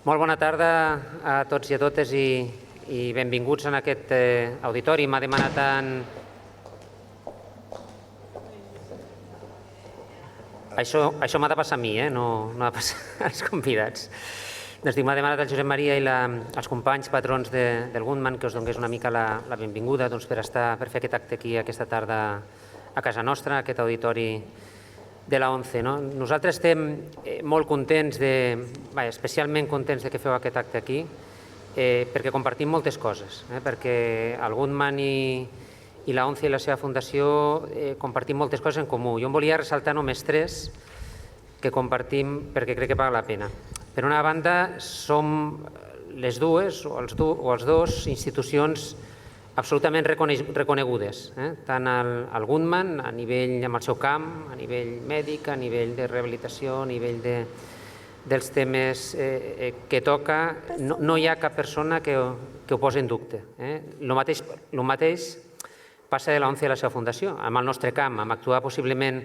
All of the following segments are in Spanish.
Molt bona tarda a tots i a totes i benvinguts en aquest auditori. M'ha demanat Això m'ha de passar a mi, no ha de passar als convidats. Doncs m'ha demanat el Josep Maria i els companys patrons del Goodman que us donés una mica la benvinguda per fer aquest acte aquí aquesta tarda a casa nostra, aquest auditori de la ONCE. Nosaltres estem molt contents, especialment contents que feu aquest acte aquí, perquè compartim moltes coses, perquè el Goodman i la ONCE i la seva fundació compartim moltes coses en comú. Jo en volia ressaltar només tres que compartim perquè crec que paga la pena. Per una banda, som les dues o els dos institucions absolutament reconegudes, tant el Goodman a nivell amb el seu camp, a nivell mèdic, a nivell de rehabilitació, a nivell dels temes que toca. No hi ha cap persona que ho posi en dubte. El mateix passa de la ONCE i la seva fundació. En el nostre camp, hem actuat possiblement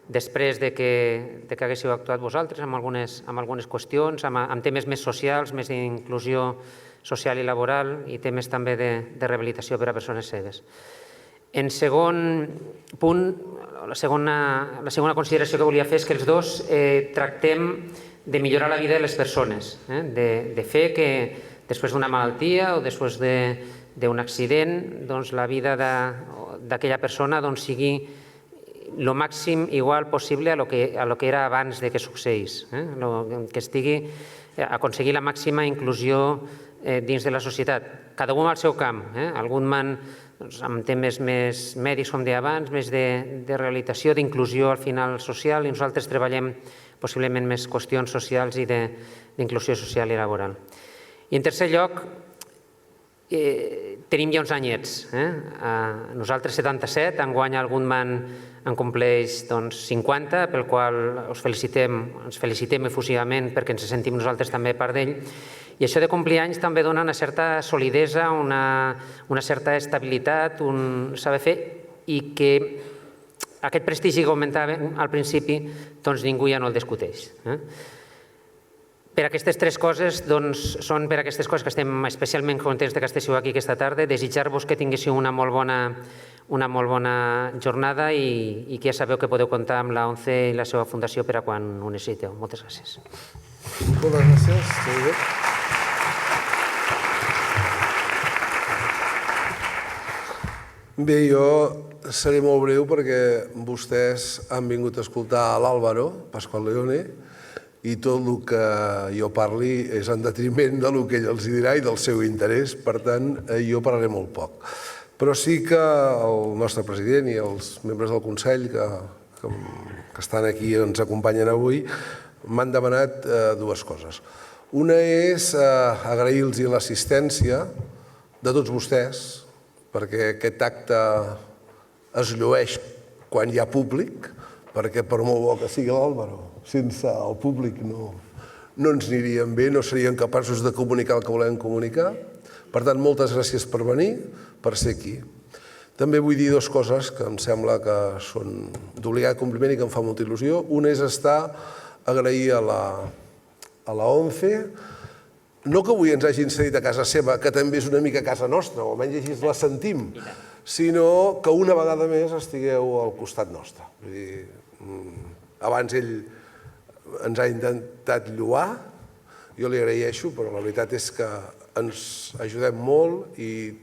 després que haguéssiu actuat vosaltres amb algunes qüestions, amb temes més socials, més d'inclusió social i laboral i temes també de rehabilitació per a persones cegues. En segon punt, la segona consideració que volia fer és que els dos tractem de millorar la vida de les persones, de fer que després d'una malaltia o després d'un accident la vida d'aquella persona sigui el màxim igual possible a lo que era abans que succeís, que estigui aconseguir la màxima inclusió dins de la societat, cada un al seu camp. El Goodman amb temes més mèdics, com deia abans, més de rehabilitació, d'inclusió al final social, i nosaltres treballem possiblement més qüestions socials i d'inclusió social i laboral. I en tercer lloc, tenim ja uns anyets. Nosaltres 77, enguany el Goodman en compleix 50, pel qual ens felicitem efusivament perquè ens sentim nosaltres també part d'ell. I això de complir anys també dona una certa solidesa, una certa estabilitat, un saber fer, i que aquest prestigi que comentàvem al principi ningú ja no el discuteix. Per aquestes tres coses, són per aquestes coses que estem especialment contents que estigueu aquí aquesta tarda, desitjar-vos que tinguéssiu una molt bona jornada i que ja sabeu que podeu comptar amb la ONCE i la seva fundació per a quan ho necessiteu. Moltes gràcies. Moltes gràcies. Bé, jo seré molt breu perquè vostès han vingut a escoltar l'Álvaro Pascual Leone i tot el que jo parli és en detriment del que ell els dirà i del seu interès, per tant, jo parlaré molt poc. Però sí que el nostre president i els membres del Consell que estan aquí i ens acompanyen avui m'han demanat dues coses. Una és agrair-los l'assistència de tots vostès, perquè aquest acte es llueix quan hi ha públic, perquè per molt bo que sigui l'Álvaro, sense el públic no ens aniríem bé, no seríem capaços de comunicar el que volem comunicar. Per tant, moltes gràcies per venir, per ser aquí. També vull dir dues coses que em sembla que són d'obligat compliment i que em fa molta il·lusió. Una és agrair a la ONCE, no que avui ens hagin cedit a casa seva, que també és una mica casa nostra, o almenys així la sentim, sinó que una vegada més estigueu al costat nostre. Abans ell ens ha intentat lloar, jo li agraeixo, però la veritat és que ens ajudem molt i,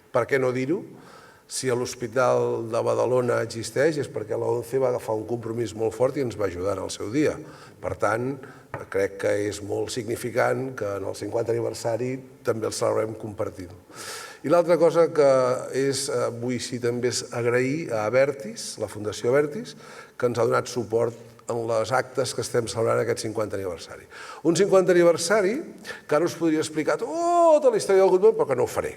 per què no dir-ho, si l'Hospital de Badalona existeix és perquè la ONCE va agafar un compromís molt fort i ens va ajudar en el seu dia. Per tant, crec que és molt significant que en el 50 aniversari també el celebrem compartint. I l'altra cosa que vull també és agrair a Abertis, la Fundació Abertis, que ens ha donat suport en les actes que estem celebrant aquest 50 aniversari. Un 50 aniversari que ara us podria explicar tota la història del Goodman, però que no ho faré,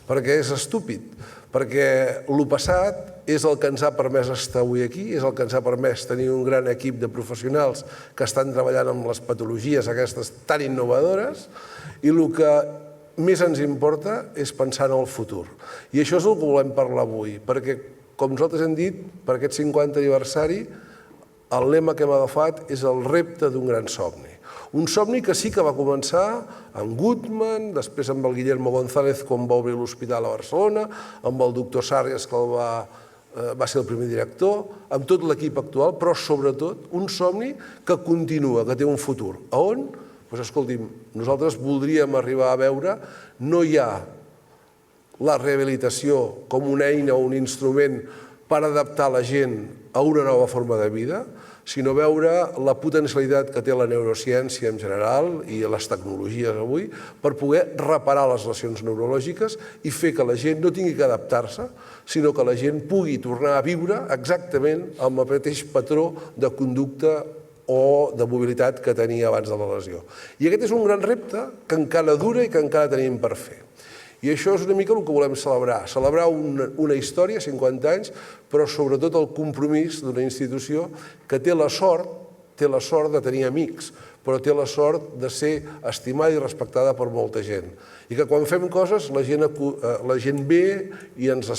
perquè és estúpid, perquè el passat és el que ens ha permès estar avui aquí, és el que ens ha permès tenir un gran equip de professionals que estan treballant amb les patologies aquestes tan innovadores, i el que més ens importa és pensar en el futur. I això és el que volem parlar avui, perquè, com nosaltres hem dit, per aquest 50 aniversari, el lema que hem agafat és el repte d'un gran somni. Un somni que sí que va començar amb Goodman, després amb el Guillermo González quan va obrir l'hospital a Barcelona, amb el doctor Sarrias que va ser el primer director, amb tot l'equip actual, però sobretot un somni que continua, que té un futur. A on? Doncs escolti'm, nosaltres voldríem arribar a veure, no hi ha la rehabilitació com una eina o un instrument per adaptar la gent a una nova forma de vida, sinó veure la potencialitat que té la neurociència en general i les tecnologies avui per poder reparar les lesions neurològiques i fer que la gent no tingui que adaptar-se, sinó que la gent pugui tornar a viure exactament amb el mateix patró de conducta o de mobilitat que tenia abans de la lesió. I aquest és un gran repte que encara dura i que encara tenim per fer. I això és una mica el que volem celebrar una història, 50 anys, però sobretot el compromís d'una institució que té la sort de tenir amics, però té la sort de ser estimada i respectada per molta gent. I que quan fem coses la gent ve i ens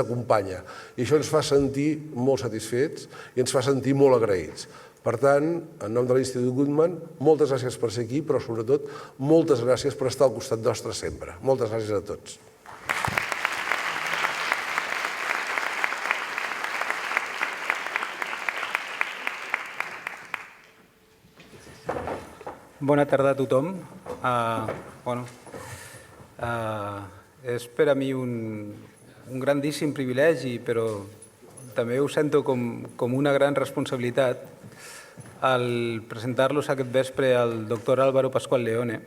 acompanya. I això ens fa sentir molt satisfets i ens fa sentir molt agraïts. Per tant, en nom de l'Institut Goodman, moltes gràcies per ser aquí, però sobretot moltes gràcies per estar al costat nostre sempre. Moltes gràcies a tots. Bona tarda a tothom. És per a mi un grandíssim privilegi, però també ho sento com una gran responsabilitat al presentar-los aquest vespre al doctor Álvaro Pascual Leone.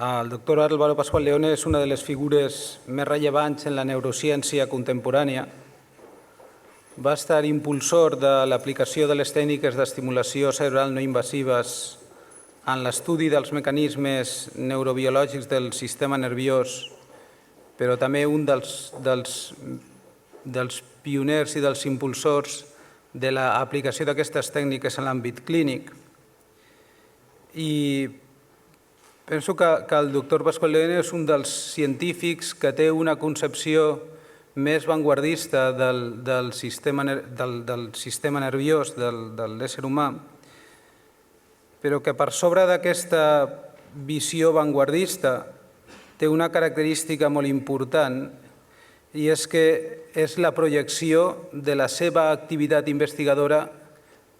El doctor Álvaro Pascual Leone és una de les figures més rellevants en la neurociència contemporània. Va estar impulsor de l'aplicació de les tècniques d'estimulació cerebral no invasives en l'estudi dels mecanismes neurobiològics del sistema nerviós, però també un dels pioners i dels impulsors de l'aplicació d'aquestes tècniques en l'àmbit clínic. I penso que el doctor Pascual Leone és un dels científics que té una concepció més vanguardista del sistema nerviós de l'ésser humà, però que per sobre d'aquesta visió vanguardista té una característica molt important, i és que és la projecció de la seva activitat investigadora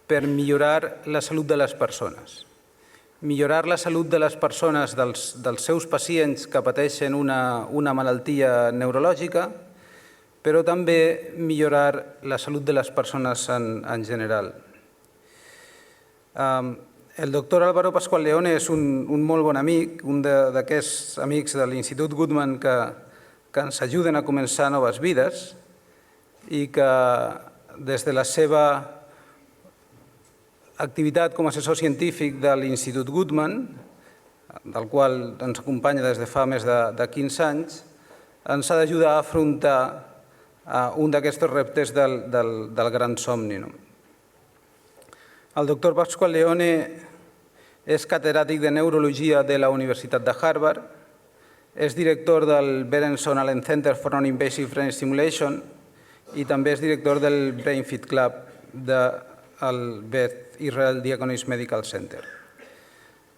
per millorar la salut de les persones. Millorar la salut de les persones, dels seus pacients que pateixen una malaltia neurològica, però també millorar la salut de les persones en general. El doctor Álvaro Pascual Leone és un molt bon amic, un d'aquests amics de l'Institut Goodman que ens ajuden a començar noves vides i que des de la seva activitat com a assessor científic de l'Institut Goodman, del qual ens acompanya des de fa més de 15 anys, ens ha d'ajudar a afrontar un d'aquests reptes del gran somni. El doctor Pascual Leone és catedràtic de neurologia de la Universitat de Harvard, és director del Berenson Allen Center for Non-Invasive Brain Stimulation i també és director del BrainFit Club del Beth Israel Diaconess Medical Center.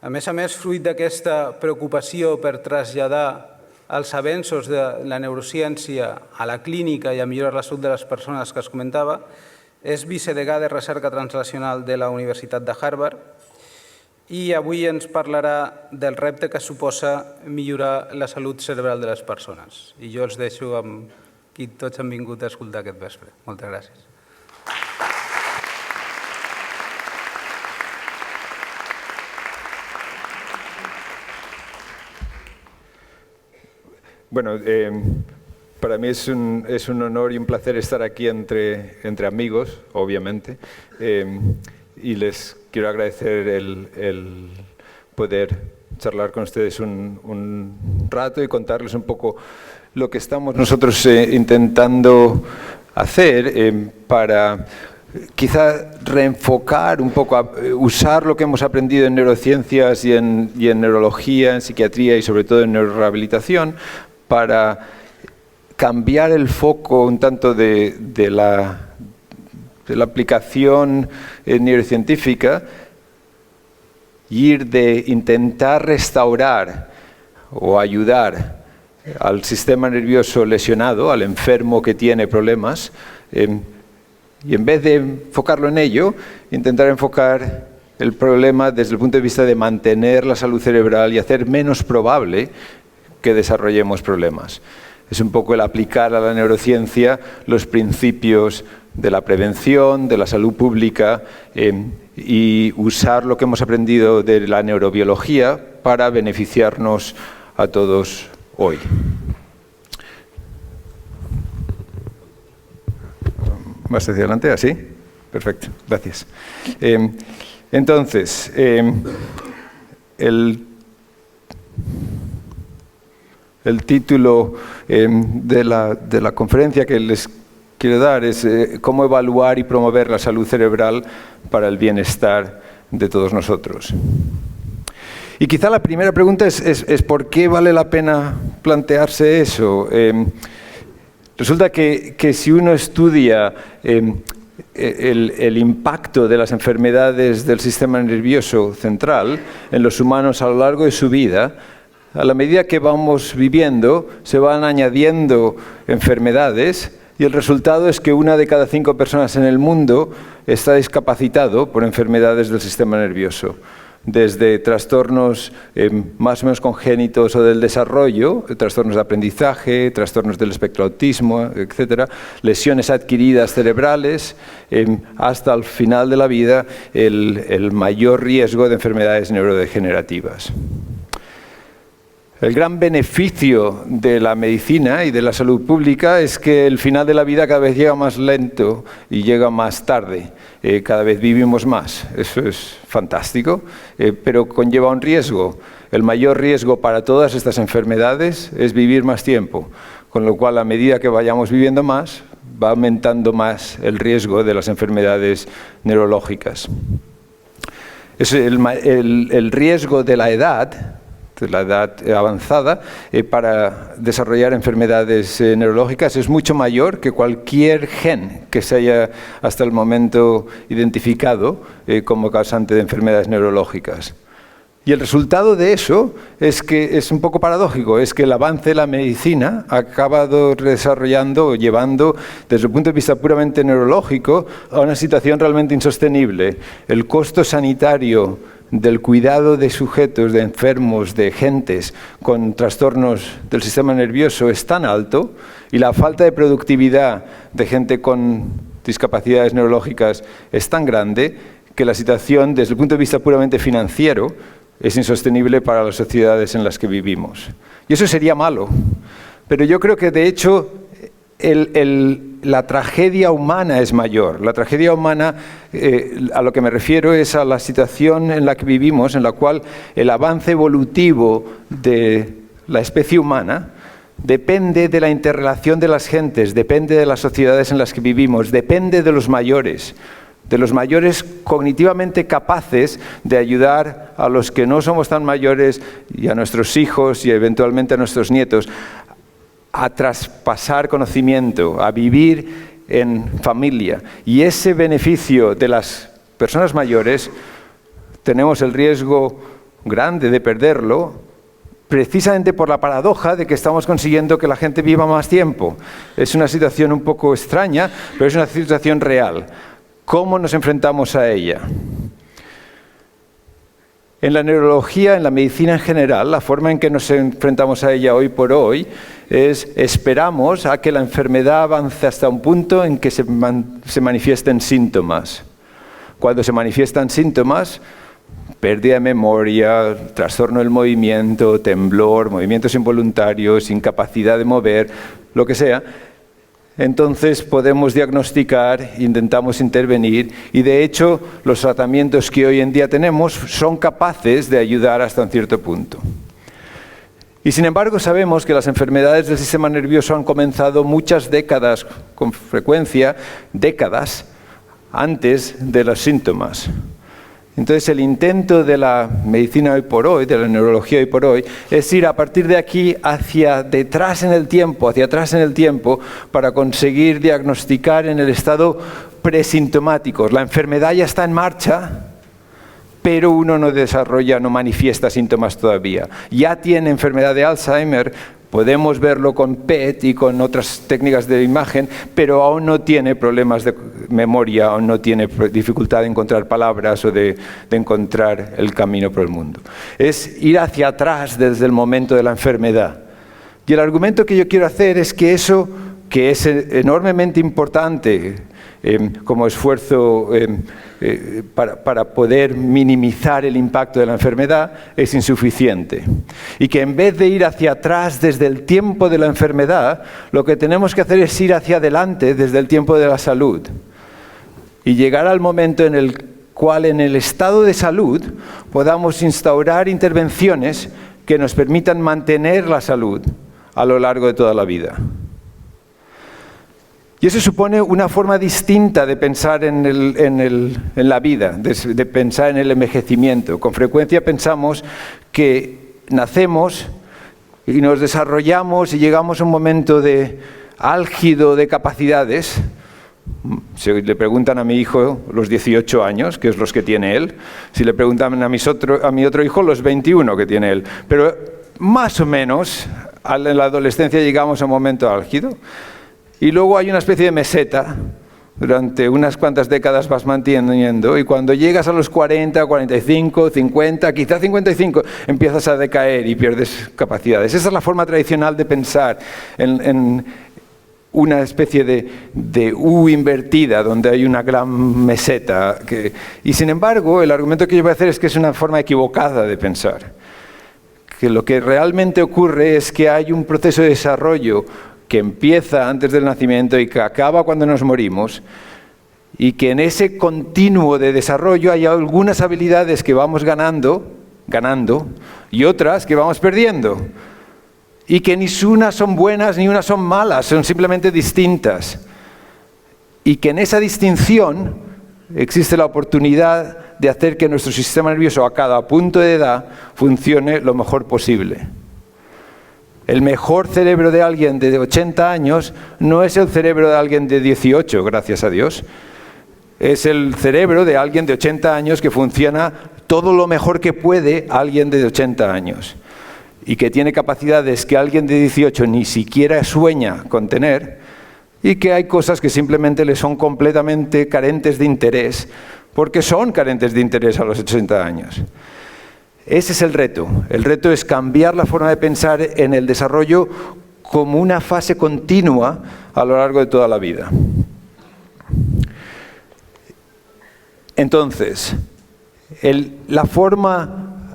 A més, fruit d'aquesta preocupació per traslladar els avenços de la neurociència a la clínica i a millorar la salut de les persones que es comentava, és vicedegà de recerca translacional de la Universitat de Harvard i avui ens parlarà del repte que suposa millorar la salut cerebral de les persones. I jo els deixo amb qui tots han vingut a escoltar aquest vespre. Moltes gràcies. Bueno, para mí es un honor y un placer estar aquí entre amigos, obviamente, y les quiero agradecer el poder charlar con ustedes un rato y contarles un poco lo que estamos nosotros intentando hacer para quizá reenfocar un poco, usar lo que hemos aprendido en neurociencias y en neurología, en psiquiatría y sobre todo en neurorehabilitación para cambiar el foco un tanto de la aplicación neurocientífica y ir de intentar restaurar o ayudar al sistema nervioso lesionado, al enfermo que tiene problemas, y en vez de enfocarlo en ello, intentar enfocar el problema desde el punto de vista de mantener la salud cerebral y hacer menos probable que desarrollemos problemas. Es un poco el aplicar a la neurociencia los principios de la prevención, de la salud pública, y usar lo que hemos aprendido de la neurobiología para beneficiarnos a todos hoy. ¿Más hacia adelante? ¿Así? Perfecto, gracias. Entonces, el título de la conferencia que les quiero dar es cómo evaluar y promover la salud cerebral para el bienestar de todos nosotros. Y quizá la primera pregunta es ¿por qué vale la pena plantearse eso? Resulta que si uno estudia el impacto de las enfermedades del sistema nervioso central en los humanos a lo largo de su vida, a la medida que vamos viviendo se van añadiendo enfermedades y el resultado es que 1 de cada 5 personas en el mundo está discapacitado por enfermedades del sistema nervioso. Desde trastornos más o menos congénitos o del desarrollo, trastornos de aprendizaje, trastornos del espectro autismo, etcétera, lesiones adquiridas cerebrales, hasta el final de la vida el mayor riesgo de enfermedades neurodegenerativas. El gran beneficio de la medicina y de la salud pública es que el final de la vida cada vez llega más lento y llega más tarde. Cada vez vivimos más. Eso es fantástico, pero conlleva un riesgo. El mayor riesgo para todas estas enfermedades es vivir más tiempo, con lo cual a medida que vayamos viviendo más, va aumentando más el riesgo de las enfermedades neurológicas. Es el riesgo de la edad avanzada para desarrollar enfermedades neurológicas es mucho mayor que cualquier gen que se haya hasta el momento identificado como causante de enfermedades neurológicas. Y el resultado de eso es que es un poco paradójico, es que el avance de la medicina ha acabado desarrollando o llevando, desde el punto de vista puramente neurológico, a una situación realmente insostenible. El costo sanitario del cuidado de sujetos, de enfermos, de gentes con trastornos del sistema nervioso es tan alto y la falta de productividad de gente con discapacidades neurológicas es tan grande que la situación, desde el punto de vista puramente financiero, es insostenible para las sociedades en las que vivimos. Y eso sería malo. Pero yo creo que, de hecho, la tragedia humana es mayor. La tragedia humana, a lo que me refiero, es a la situación en la que vivimos, en la cual el avance evolutivo de la especie humana depende de la interrelación de las gentes, depende de las sociedades en las que vivimos, depende de los mayores cognitivamente capaces de ayudar a los que no somos tan mayores y a nuestros hijos y eventualmente a nuestros nietos a traspasar conocimiento, a vivir en familia. Y ese beneficio de las personas mayores tenemos el riesgo grande de perderlo precisamente por la paradoja de que estamos consiguiendo que la gente viva más tiempo. Es una situación un poco extraña, pero es una situación real. ¿Cómo nos enfrentamos a ella? En la neurología, en la medicina en general, la forma en que nos enfrentamos a ella hoy por hoy es esperamos a que la enfermedad avance hasta un punto en que se manifiesten síntomas. Cuando se manifiestan síntomas, pérdida de memoria, trastorno del movimiento, temblor, movimientos involuntarios, incapacidad de mover, lo que sea, entonces podemos diagnosticar, intentamos intervenir y de hecho los tratamientos que hoy en día tenemos son capaces de ayudar hasta un cierto punto. Y sin embargo sabemos que las enfermedades del sistema nervioso han comenzado muchas décadas, con frecuencia décadas, antes de los síntomas. Entonces el intento de la medicina hoy por hoy, de la neurología hoy por hoy, es ir a partir de aquí hacia atrás en el tiempo, para conseguir diagnosticar en el estado presintomático. La enfermedad ya está en marcha, pero uno no desarrolla, no manifiesta síntomas todavía. Ya tiene enfermedad de Alzheimer, podemos verlo con PET y con otras técnicas de imagen, pero aún no tiene problemas de memoria, aún no tiene dificultad de encontrar palabras o de encontrar el camino por el mundo. Es ir hacia atrás desde el momento de la enfermedad. Y el argumento que yo quiero hacer es que eso, que es enormemente importante como esfuerzo para poder minimizar el impacto de la enfermedad, es insuficiente. Y que en vez de ir hacia atrás desde el tiempo de la enfermedad, lo que tenemos que hacer es ir hacia adelante desde el tiempo de la salud. Y llegar al momento en el cual, en el estado de salud, podamos instaurar intervenciones que nos permitan mantener la salud a lo largo de toda la vida. Y eso supone una forma distinta de pensar en la vida, de pensar en el envejecimiento. Con frecuencia pensamos que nacemos y nos desarrollamos y llegamos a un momento de álgido de capacidades. Si le preguntan a mi hijo los 18 años, que es los que tiene él, si le preguntan a mi otro hijo los 21 que tiene él. Pero más o menos en la adolescencia llegamos a un momento álgido. Y luego hay una especie de meseta, durante unas cuantas décadas vas manteniendo, y cuando llegas a los 40, 45, 50, quizá 55, empiezas a decaer y pierdes capacidades. Esa es la forma tradicional de pensar en una especie de U invertida, donde hay una gran meseta. Y sin embargo, el argumento que yo voy a hacer es que es una forma equivocada de pensar. Que lo que realmente ocurre es que hay un proceso de desarrollo que empieza antes del nacimiento y que acaba cuando nos morimos, y que en ese continuo de desarrollo hay algunas habilidades que vamos ganando, y otras que vamos perdiendo, y que ni unas son buenas ni unas son malas, son simplemente distintas, y que en esa distinción existe la oportunidad de hacer que nuestro sistema nervioso a cada punto de edad funcione lo mejor posible. El mejor cerebro de alguien de 80 años no es el cerebro de alguien de 18, gracias a Dios. Es el cerebro de alguien de 80 años que funciona todo lo mejor que puede alguien de 80 años. Y que tiene capacidades que alguien de 18 ni siquiera sueña con tener, y que hay cosas que simplemente le son completamente carentes de interés, porque son carentes de interés a los 80 años. Ese es el reto. El reto es cambiar la forma de pensar en el desarrollo como una fase continua a lo largo de toda la vida. Entonces, la forma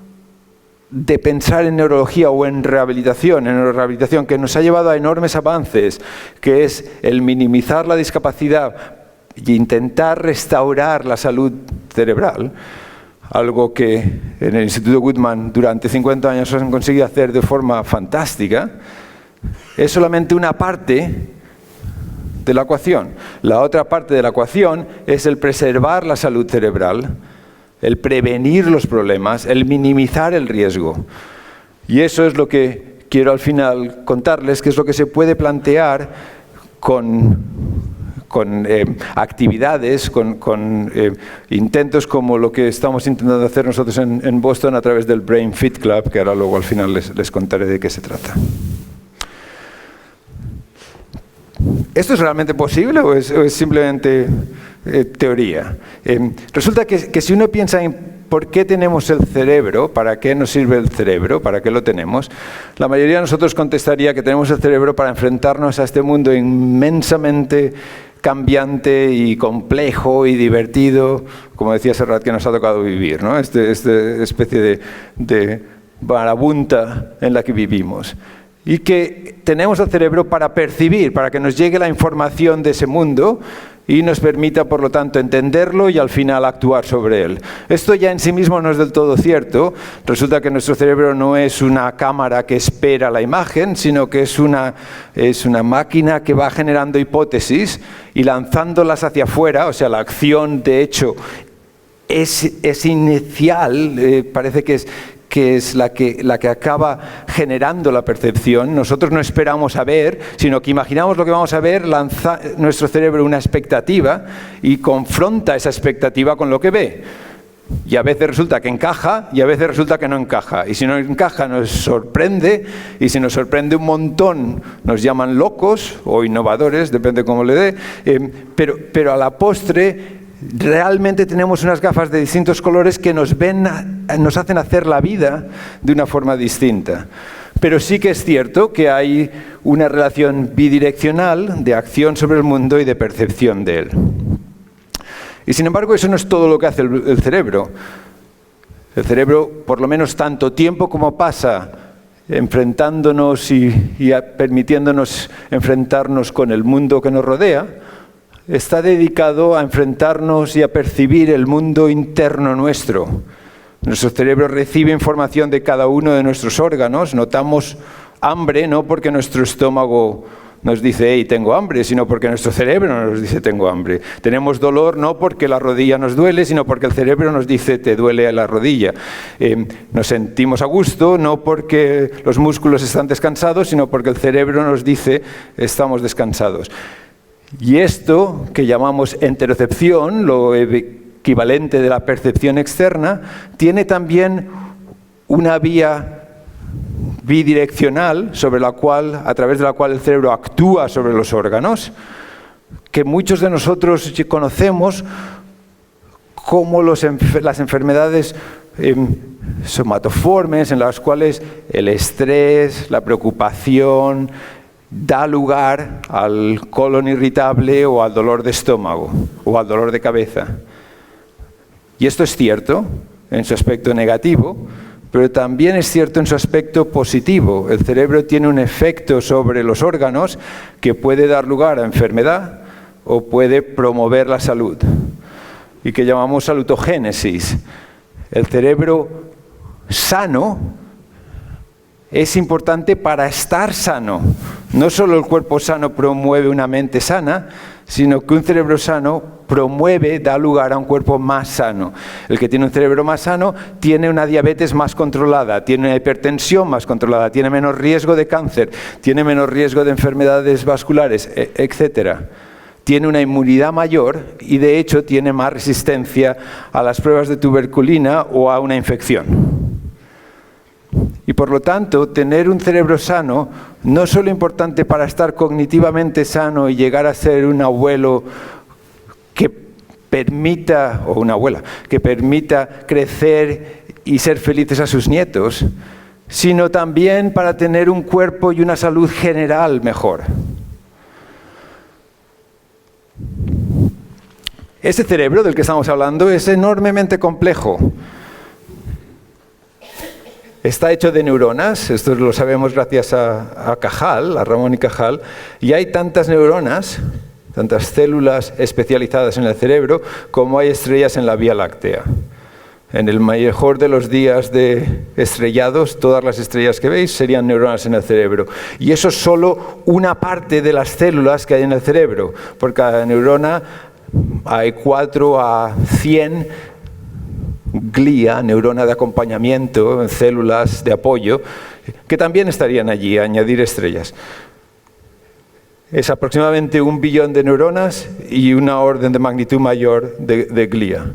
de pensar en neurología o en neurorehabilitación, que nos ha llevado a enormes avances, que es el minimizar la discapacidad e intentar restaurar la salud cerebral, algo que en el Instituto Guttman durante 50 años han conseguido hacer de forma fantástica, es solamente una parte de la ecuación. La otra parte de la ecuación es el preservar la salud cerebral, el prevenir los problemas, el minimizar el riesgo. Y eso es lo que quiero al final contarles, que es lo que se puede plantear con actividades, con intentos como lo que estamos intentando hacer nosotros en Boston a través del Brain Fit Club, que ahora luego al final les contaré de qué se trata. ¿Esto es realmente posible o es simplemente teoría? Resulta que si uno piensa en por qué tenemos el cerebro, para qué nos sirve el cerebro, para qué lo tenemos, la mayoría de nosotros contestaría que tenemos el cerebro para enfrentarnos a este mundo inmensamente cambiante y complejo y divertido, como decía Serrat, que nos ha tocado vivir, ¿no? Esta especie de marabunta en la que vivimos. Y que tenemos el cerebro para percibir, para que nos llegue la información de ese mundo y nos permita, por lo tanto, entenderlo y al final actuar sobre él. Esto ya en sí mismo no es del todo cierto. Resulta que nuestro cerebro no es una cámara que espera la imagen, sino que es una máquina que va generando hipótesis y lanzándolas hacia afuera. O sea, la acción, de hecho, es inicial, parece que es la que acaba generando la percepción. Nosotros no esperamos a ver, sino que imaginamos lo que vamos a ver, lanza nuestro cerebro una expectativa y confronta esa expectativa con lo que ve. Y a veces resulta que encaja y a veces resulta que no encaja. Y si no encaja nos sorprende, y si nos sorprende un montón nos llaman locos o innovadores, depende cómo le dé, pero a la postre realmente tenemos unas gafas de distintos colores que nos hacen hacer la vida de una forma distinta. Pero sí que es cierto que hay una relación bidireccional de acción sobre el mundo y de percepción de él. Y sin embargo, eso no es todo lo que hace el cerebro. El cerebro, por lo menos tanto tiempo como pasa enfrentándonos y permitiéndonos enfrentarnos con el mundo que nos rodea, está dedicado a enfrentarnos y a percibir el mundo interno nuestro. Nuestro cerebro recibe información de cada uno de nuestros órganos. Notamos hambre no porque nuestro estómago nos dice, hey, tengo hambre, sino porque nuestro cerebro nos dice, tengo hambre. Tenemos dolor no porque la rodilla nos duele, sino porque el cerebro nos dice, te duele la rodilla. Nos sentimos a gusto no porque los músculos están descansados, sino porque el cerebro nos dice, estamos descansados. Y esto, que llamamos enterocepción, lo equivalente de la percepción externa, tiene también una vía bidireccional a través de la cual el cerebro actúa sobre los órganos, que muchos de nosotros conocemos como las enfermedades somatoformes, en las cuales el estrés, la preocupación, da lugar al colon irritable o al dolor de estómago o al dolor de cabeza. Y esto es cierto en su aspecto negativo, pero también es cierto en su aspecto positivo. El cerebro tiene un efecto sobre los órganos que puede dar lugar a enfermedad o puede promover la salud, y que llamamos salutogénesis. El cerebro sano es importante para estar sano. No solo el cuerpo sano promueve una mente sana, sino que un cerebro sano da lugar a un cuerpo más sano. El que tiene un cerebro más sano tiene una diabetes más controlada, tiene una hipertensión más controlada, tiene menos riesgo de cáncer, tiene menos riesgo de enfermedades vasculares, etc. Tiene una inmunidad mayor y de hecho tiene más resistencia a las pruebas de tuberculina o a una infección. Y por lo tanto, tener un cerebro sano no es solo importante para estar cognitivamente sano y llegar a ser un abuelo que permita, o una abuela, que permita crecer y ser felices a sus nietos, sino también para tener un cuerpo y una salud general mejor. Ese cerebro del que estamos hablando es enormemente complejo. Está hecho de neuronas, esto lo sabemos gracias a Cajal, a Ramón y Cajal, y hay tantas neuronas, tantas células especializadas en el cerebro, como hay estrellas en la Vía Láctea. En el mejor de los días de estrellados, todas las estrellas que veis serían neuronas en el cerebro. Y eso es solo una parte de las células que hay en el cerebro. Por cada neurona hay 4 a 100 glía, neurona de acompañamiento, células de apoyo, que también estarían allí a añadir estrellas. Es aproximadamente 1 billón de neuronas y una orden de magnitud mayor de glía.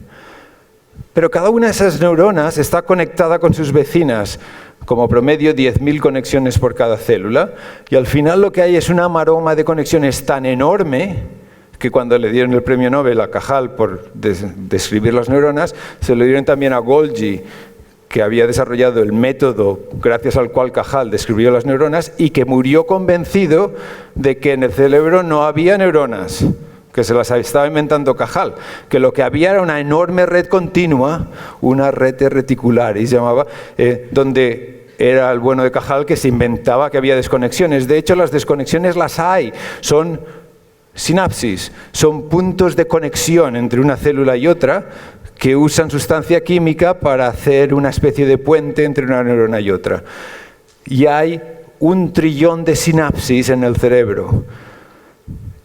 Pero cada una de esas neuronas está conectada con sus vecinas, como promedio 10.000 conexiones por cada célula, y al final lo que hay es una maroma de conexiones tan enorme que cuando le dieron el premio Nobel a Cajal por describir las neuronas, se lo dieron también a Golgi, que había desarrollado el método gracias al cual Cajal describió las neuronas y que murió convencido de que en el cerebro no había neuronas, que se las estaba inventando Cajal, que lo que había era una enorme red continua, una red reticular, y se llamaba, donde era el bueno de Cajal que se inventaba que había desconexiones. De hecho, las desconexiones las hay, son sinapsis, son puntos de conexión entre una célula y otra que usan sustancia química para hacer una especie de puente entre una neurona y otra. Y hay 1 trillón de sinapsis en el cerebro.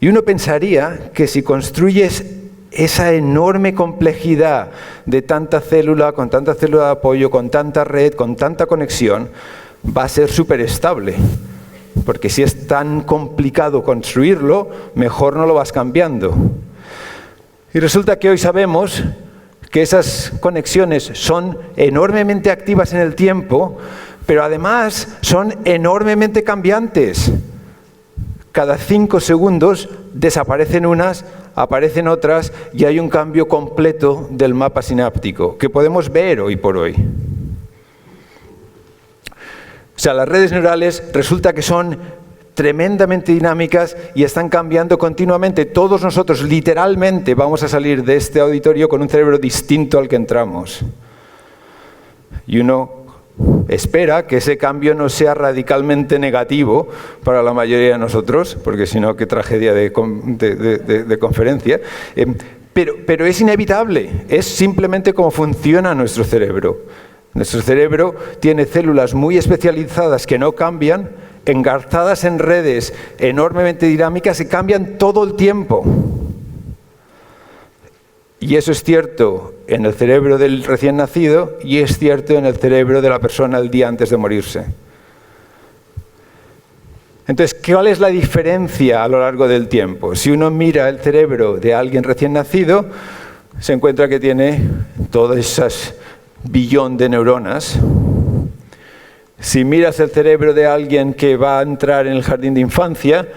Y uno pensaría que si construyes esa enorme complejidad de tanta célula, con tanta célula de apoyo, con tanta red, con tanta conexión, va a ser súper estable. Porque si es tan complicado construirlo, mejor no lo vas cambiando. Y resulta que hoy sabemos que esas conexiones son enormemente activas en el tiempo, pero además son enormemente cambiantes. Cada 5 segundos desaparecen unas, aparecen otras y hay un cambio completo del mapa sináptico que podemos ver hoy por hoy. O sea, las redes neurales resulta que son tremendamente dinámicas y están cambiando continuamente. Todos nosotros literalmente vamos a salir de este auditorio con un cerebro distinto al que entramos. Y uno espera que ese cambio no sea radicalmente negativo para la mayoría de nosotros, porque si no, qué tragedia de conferencia. Pero es inevitable, es simplemente cómo funciona nuestro cerebro. Nuestro cerebro tiene células muy especializadas que no cambian, engarzadas en redes enormemente dinámicas y cambian todo el tiempo. Y eso es cierto en el cerebro del recién nacido y es cierto en el cerebro de la persona el día antes de morirse. Entonces, ¿cuál es la diferencia a lo largo del tiempo? Si uno mira el cerebro de alguien recién nacido, se encuentra que tiene todas esas billón de neuronas. Si miras el cerebro de alguien que va a entrar en el jardín de infancia,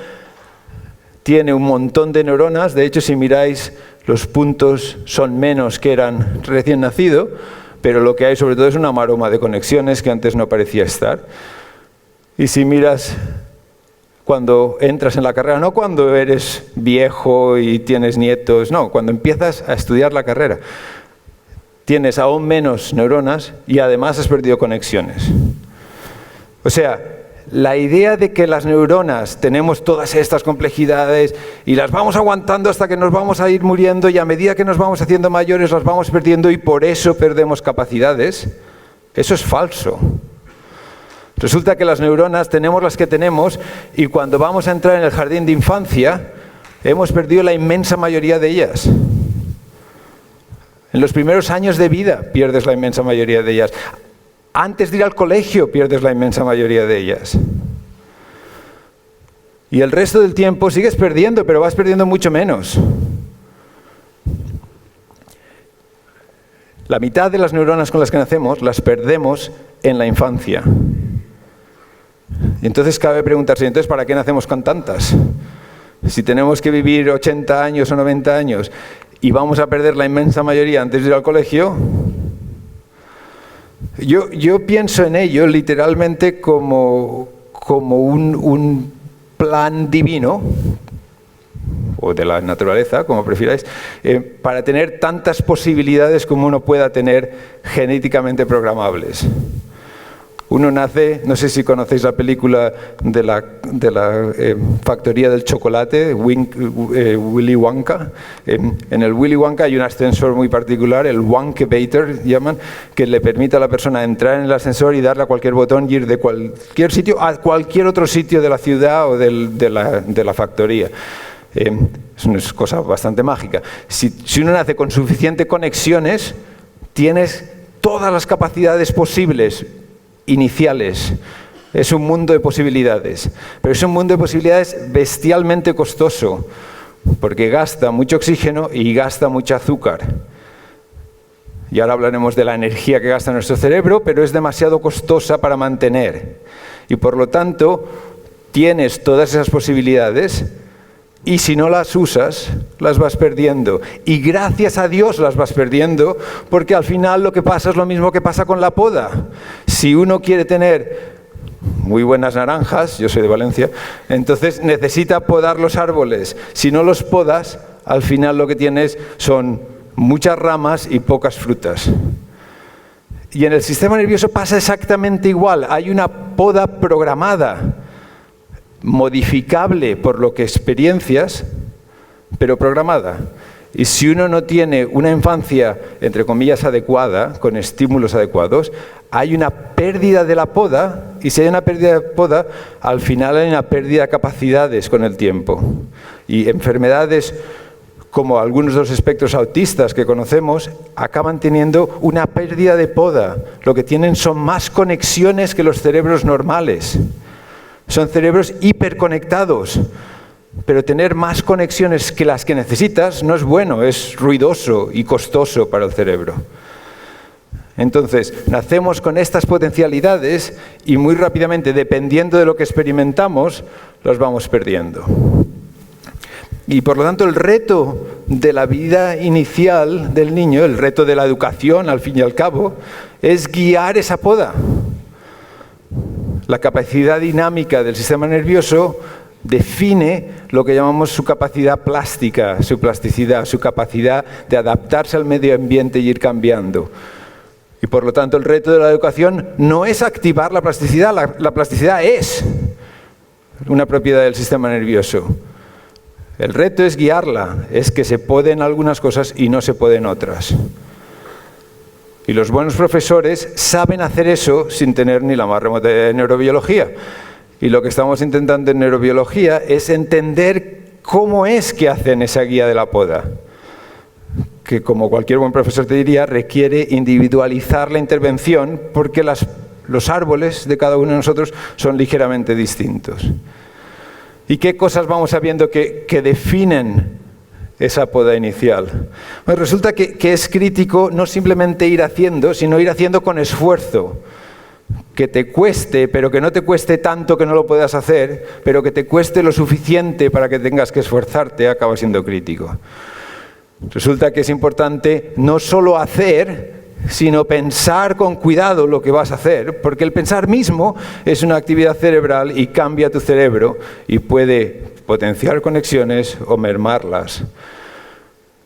tiene un montón de neuronas. De hecho, si miráis, los puntos son menos que eran recién nacido, pero lo que hay sobre todo es una maroma de conexiones que antes no parecía estar. Y si miras cuando entras en la carrera, no cuando eres viejo y tienes nietos, no, cuando empiezas a estudiar la carrera, tienes aún menos neuronas y además has perdido conexiones. O sea, la idea de que las neuronas tenemos todas estas complejidades y las vamos aguantando hasta que nos vamos a ir muriendo y a medida que nos vamos haciendo mayores las vamos perdiendo y por eso perdemos capacidades, eso es falso. Resulta que las neuronas tenemos las que tenemos y cuando vamos a entrar en el jardín de infancia hemos perdido la inmensa mayoría de ellas. En los primeros años de vida pierdes la inmensa mayoría de ellas. Antes de ir al colegio pierdes la inmensa mayoría de ellas. Y el resto del tiempo sigues perdiendo, pero vas perdiendo mucho menos. La mitad de las neuronas con las que nacemos las perdemos en la infancia. Y entonces cabe preguntarse, ¿entonces para qué nacemos con tantas? Si tenemos que vivir 80 años o 90 años y vamos a perder la inmensa mayoría antes de ir al colegio. Yo pienso en ello literalmente como un plan divino, o de la naturaleza, como prefiráis, para tener tantas posibilidades como uno pueda tener genéticamente programables. Uno nace, no sé si conocéis la película de la factoría del chocolate, Willy Wonka. En el Willy Wonka hay un ascensor muy particular, el Wonkabator llaman, que le permite a la persona entrar en el ascensor y darle a cualquier botón y ir de cualquier sitio a cualquier otro sitio de la ciudad o de la factoría. Es una cosa bastante mágica. Si uno nace con suficientes conexiones, tienes todas las capacidades posibles iniciales. Es un mundo de posibilidades, pero es un mundo de posibilidades bestialmente costoso, porque gasta mucho oxígeno y gasta mucho azúcar. Y ahora hablaremos de la energía que gasta nuestro cerebro, pero es demasiado costosa para mantener. Y por lo tanto, tienes todas esas posibilidades y si no las usas, las vas perdiendo. Y gracias a Dios las vas perdiendo, porque al final lo que pasa es lo mismo que pasa con la poda. Si uno quiere tener muy buenas naranjas, yo soy de Valencia, entonces necesita podar los árboles. Si no los podas, al final lo que tienes son muchas ramas y pocas frutas. Y en el sistema nervioso pasa exactamente igual. Hay una poda programada, modificable por lo que experiencias, pero programada. Y si uno no tiene una infancia, entre comillas, adecuada, con estímulos adecuados, hay una pérdida de la poda, y si hay una pérdida de poda, al final hay una pérdida de capacidades con el tiempo. Y enfermedades como algunos de los espectros autistas que conocemos, acaban teniendo una pérdida de poda. Lo que tienen son más conexiones que los cerebros normales. Son cerebros hiperconectados. pero tener más conexiones que las que necesitas no es bueno, es ruidoso y costoso para el cerebro. Entonces, nacemos con estas potencialidades y muy rápidamente, dependiendo de lo que experimentamos, los vamos perdiendo. Y por lo tanto, el reto de la vida inicial del niño, el reto de la educación, al fin y al cabo, es guiar esa poda. La capacidad dinámica del sistema nervioso define lo que llamamos su capacidad plástica, su plasticidad, su capacidad de adaptarse al medio ambiente y ir cambiando. Y por lo tanto, el reto de la educación no es activar la plasticidad. La plasticidad es una propiedad del sistema nervioso. El reto es guiarla, es que se pueden algunas cosas y no se pueden otras. Y los buenos profesores saben hacer eso sin tener ni la más remota idea de neurobiología. Y lo que estamos intentando en neurobiología es entender cómo es que hacen esa guía de la poda, que como cualquier buen profesor te diría, requiere individualizar la intervención porque los árboles de cada uno de nosotros son ligeramente distintos. ¿Y qué cosas vamos sabiendo que definen esa poda inicial? Pues resulta que es crítico no simplemente ir haciendo, sino ir haciendo con esfuerzo. Que te cueste, pero que no te cueste tanto que no lo puedas hacer, pero que te cueste lo suficiente para que tengas que esforzarte, acaba siendo crítico. Resulta que es importante no solo hacer, sino pensar con cuidado lo que vas a hacer, porque el pensar mismo es una actividad cerebral y cambia tu cerebro y puede potenciar conexiones o mermarlas.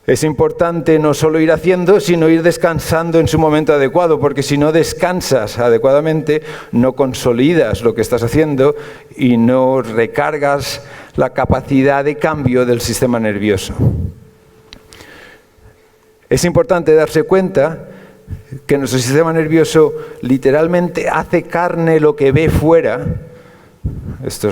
Es importante no solo ir haciendo, sino ir descansando en su momento adecuado, porque si no descansas adecuadamente, no consolidas lo que estás haciendo y no recargas la capacidad de cambio del sistema nervioso. Es importante darse cuenta que nuestro sistema nervioso literalmente hace carne lo que ve fuera. Esto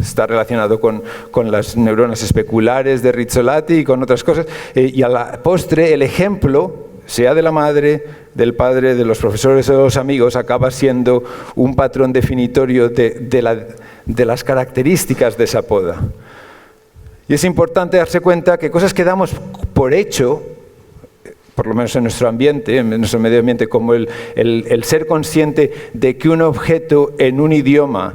está relacionado con las neuronas especulares de Rizzolatti y con otras cosas. Y a la postre, el ejemplo, sea de la madre, del padre, de los profesores o de los amigos, acaba siendo un patrón definitorio de las características de esa poda. Y es importante darse cuenta que cosas que damos por hecho, por lo menos en nuestro ambiente, en nuestro medio ambiente, como el ser consciente de que un objeto en un idioma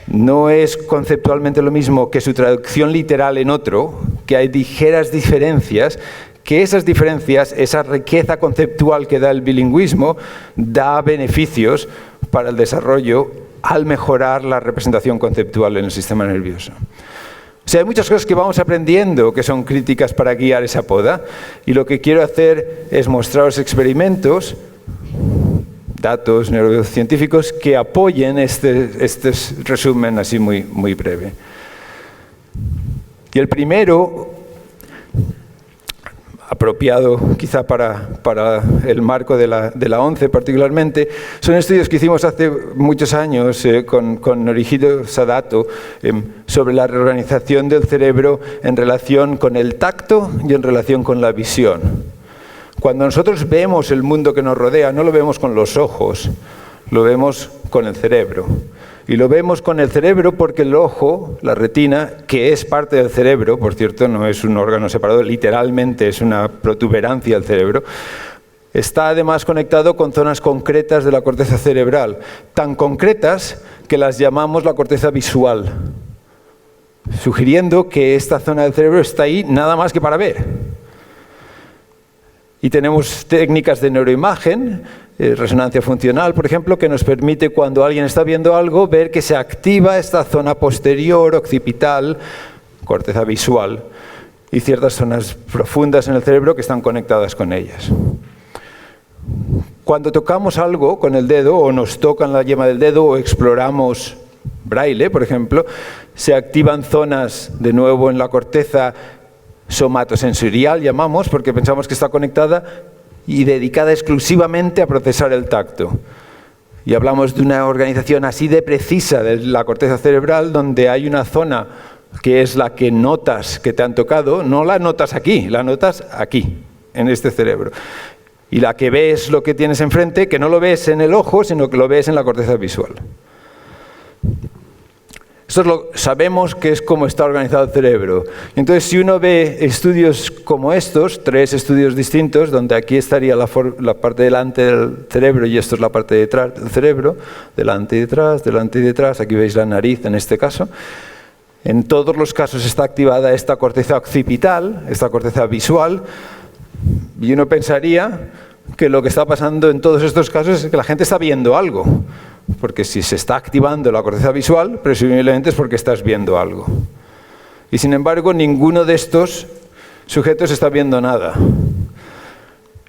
no es conceptualmente lo mismo que su traducción literal en otro, que hay ligeras diferencias, que esas diferencias, esa riqueza conceptual que da el bilingüismo, da beneficios para el desarrollo al mejorar la representación conceptual en el sistema nervioso. O sea, hay muchas cosas que vamos aprendiendo que son críticas para guiar esa poda, y lo que quiero hacer es mostraros experimentos, datos neurocientíficos que apoyen este resumen así muy breve. Y el primero, apropiado quizá para el marco de la ONCE particularmente, son estudios que hicimos hace muchos años con Norihiro Sadato sobre la reorganización del cerebro en relación con el tacto y en relación con la visión. Cuando nosotros vemos el mundo que nos rodea, no lo vemos con los ojos, lo vemos con el cerebro. Y lo vemos con el cerebro porque el ojo, la retina, que es parte del cerebro, por cierto, no es un órgano separado, literalmente es una protuberancia del cerebro, está además conectado con zonas concretas de la corteza cerebral, tan concretas que las llamamos la corteza visual, sugiriendo que esta zona del cerebro está ahí nada más que para ver. Y tenemos técnicas de neuroimagen, resonancia funcional, por ejemplo, que nos permite, cuando alguien está viendo algo, ver que se activa esta zona posterior, occipital, corteza visual, y ciertas zonas profundas en el cerebro que están conectadas con ellas. Cuando tocamos algo con el dedo, o nos tocan la yema del dedo, o exploramos braille, por ejemplo, se activan zonas, de nuevo, en la corteza somatosensorial, llamamos, porque pensamos que está conectada y dedicada exclusivamente a procesar el tacto. Y hablamos de una organización así de precisa de la corteza cerebral, donde hay una zona que es la que notas que te han tocado, no la notas aquí, la notas aquí, en este cerebro. Y la que ves lo que tienes enfrente, que no lo ves en el ojo, sino que lo ves en la corteza visual. Sabemos que es cómo está organizado el cerebro. Entonces, si uno ve estudios como estos, 3 estudios distintos, donde aquí estaría la parte delante del cerebro y esto es la parte de detrás del cerebro, delante y detrás, aquí veis la nariz en este caso. En todos los casos está activada esta corteza occipital, esta corteza visual, y uno pensaría que lo que está pasando en todos estos casos es que la gente está viendo algo. Porque si se está activando la corteza visual, presumiblemente es porque estás viendo algo. Y sin embargo, ninguno de estos sujetos está viendo nada.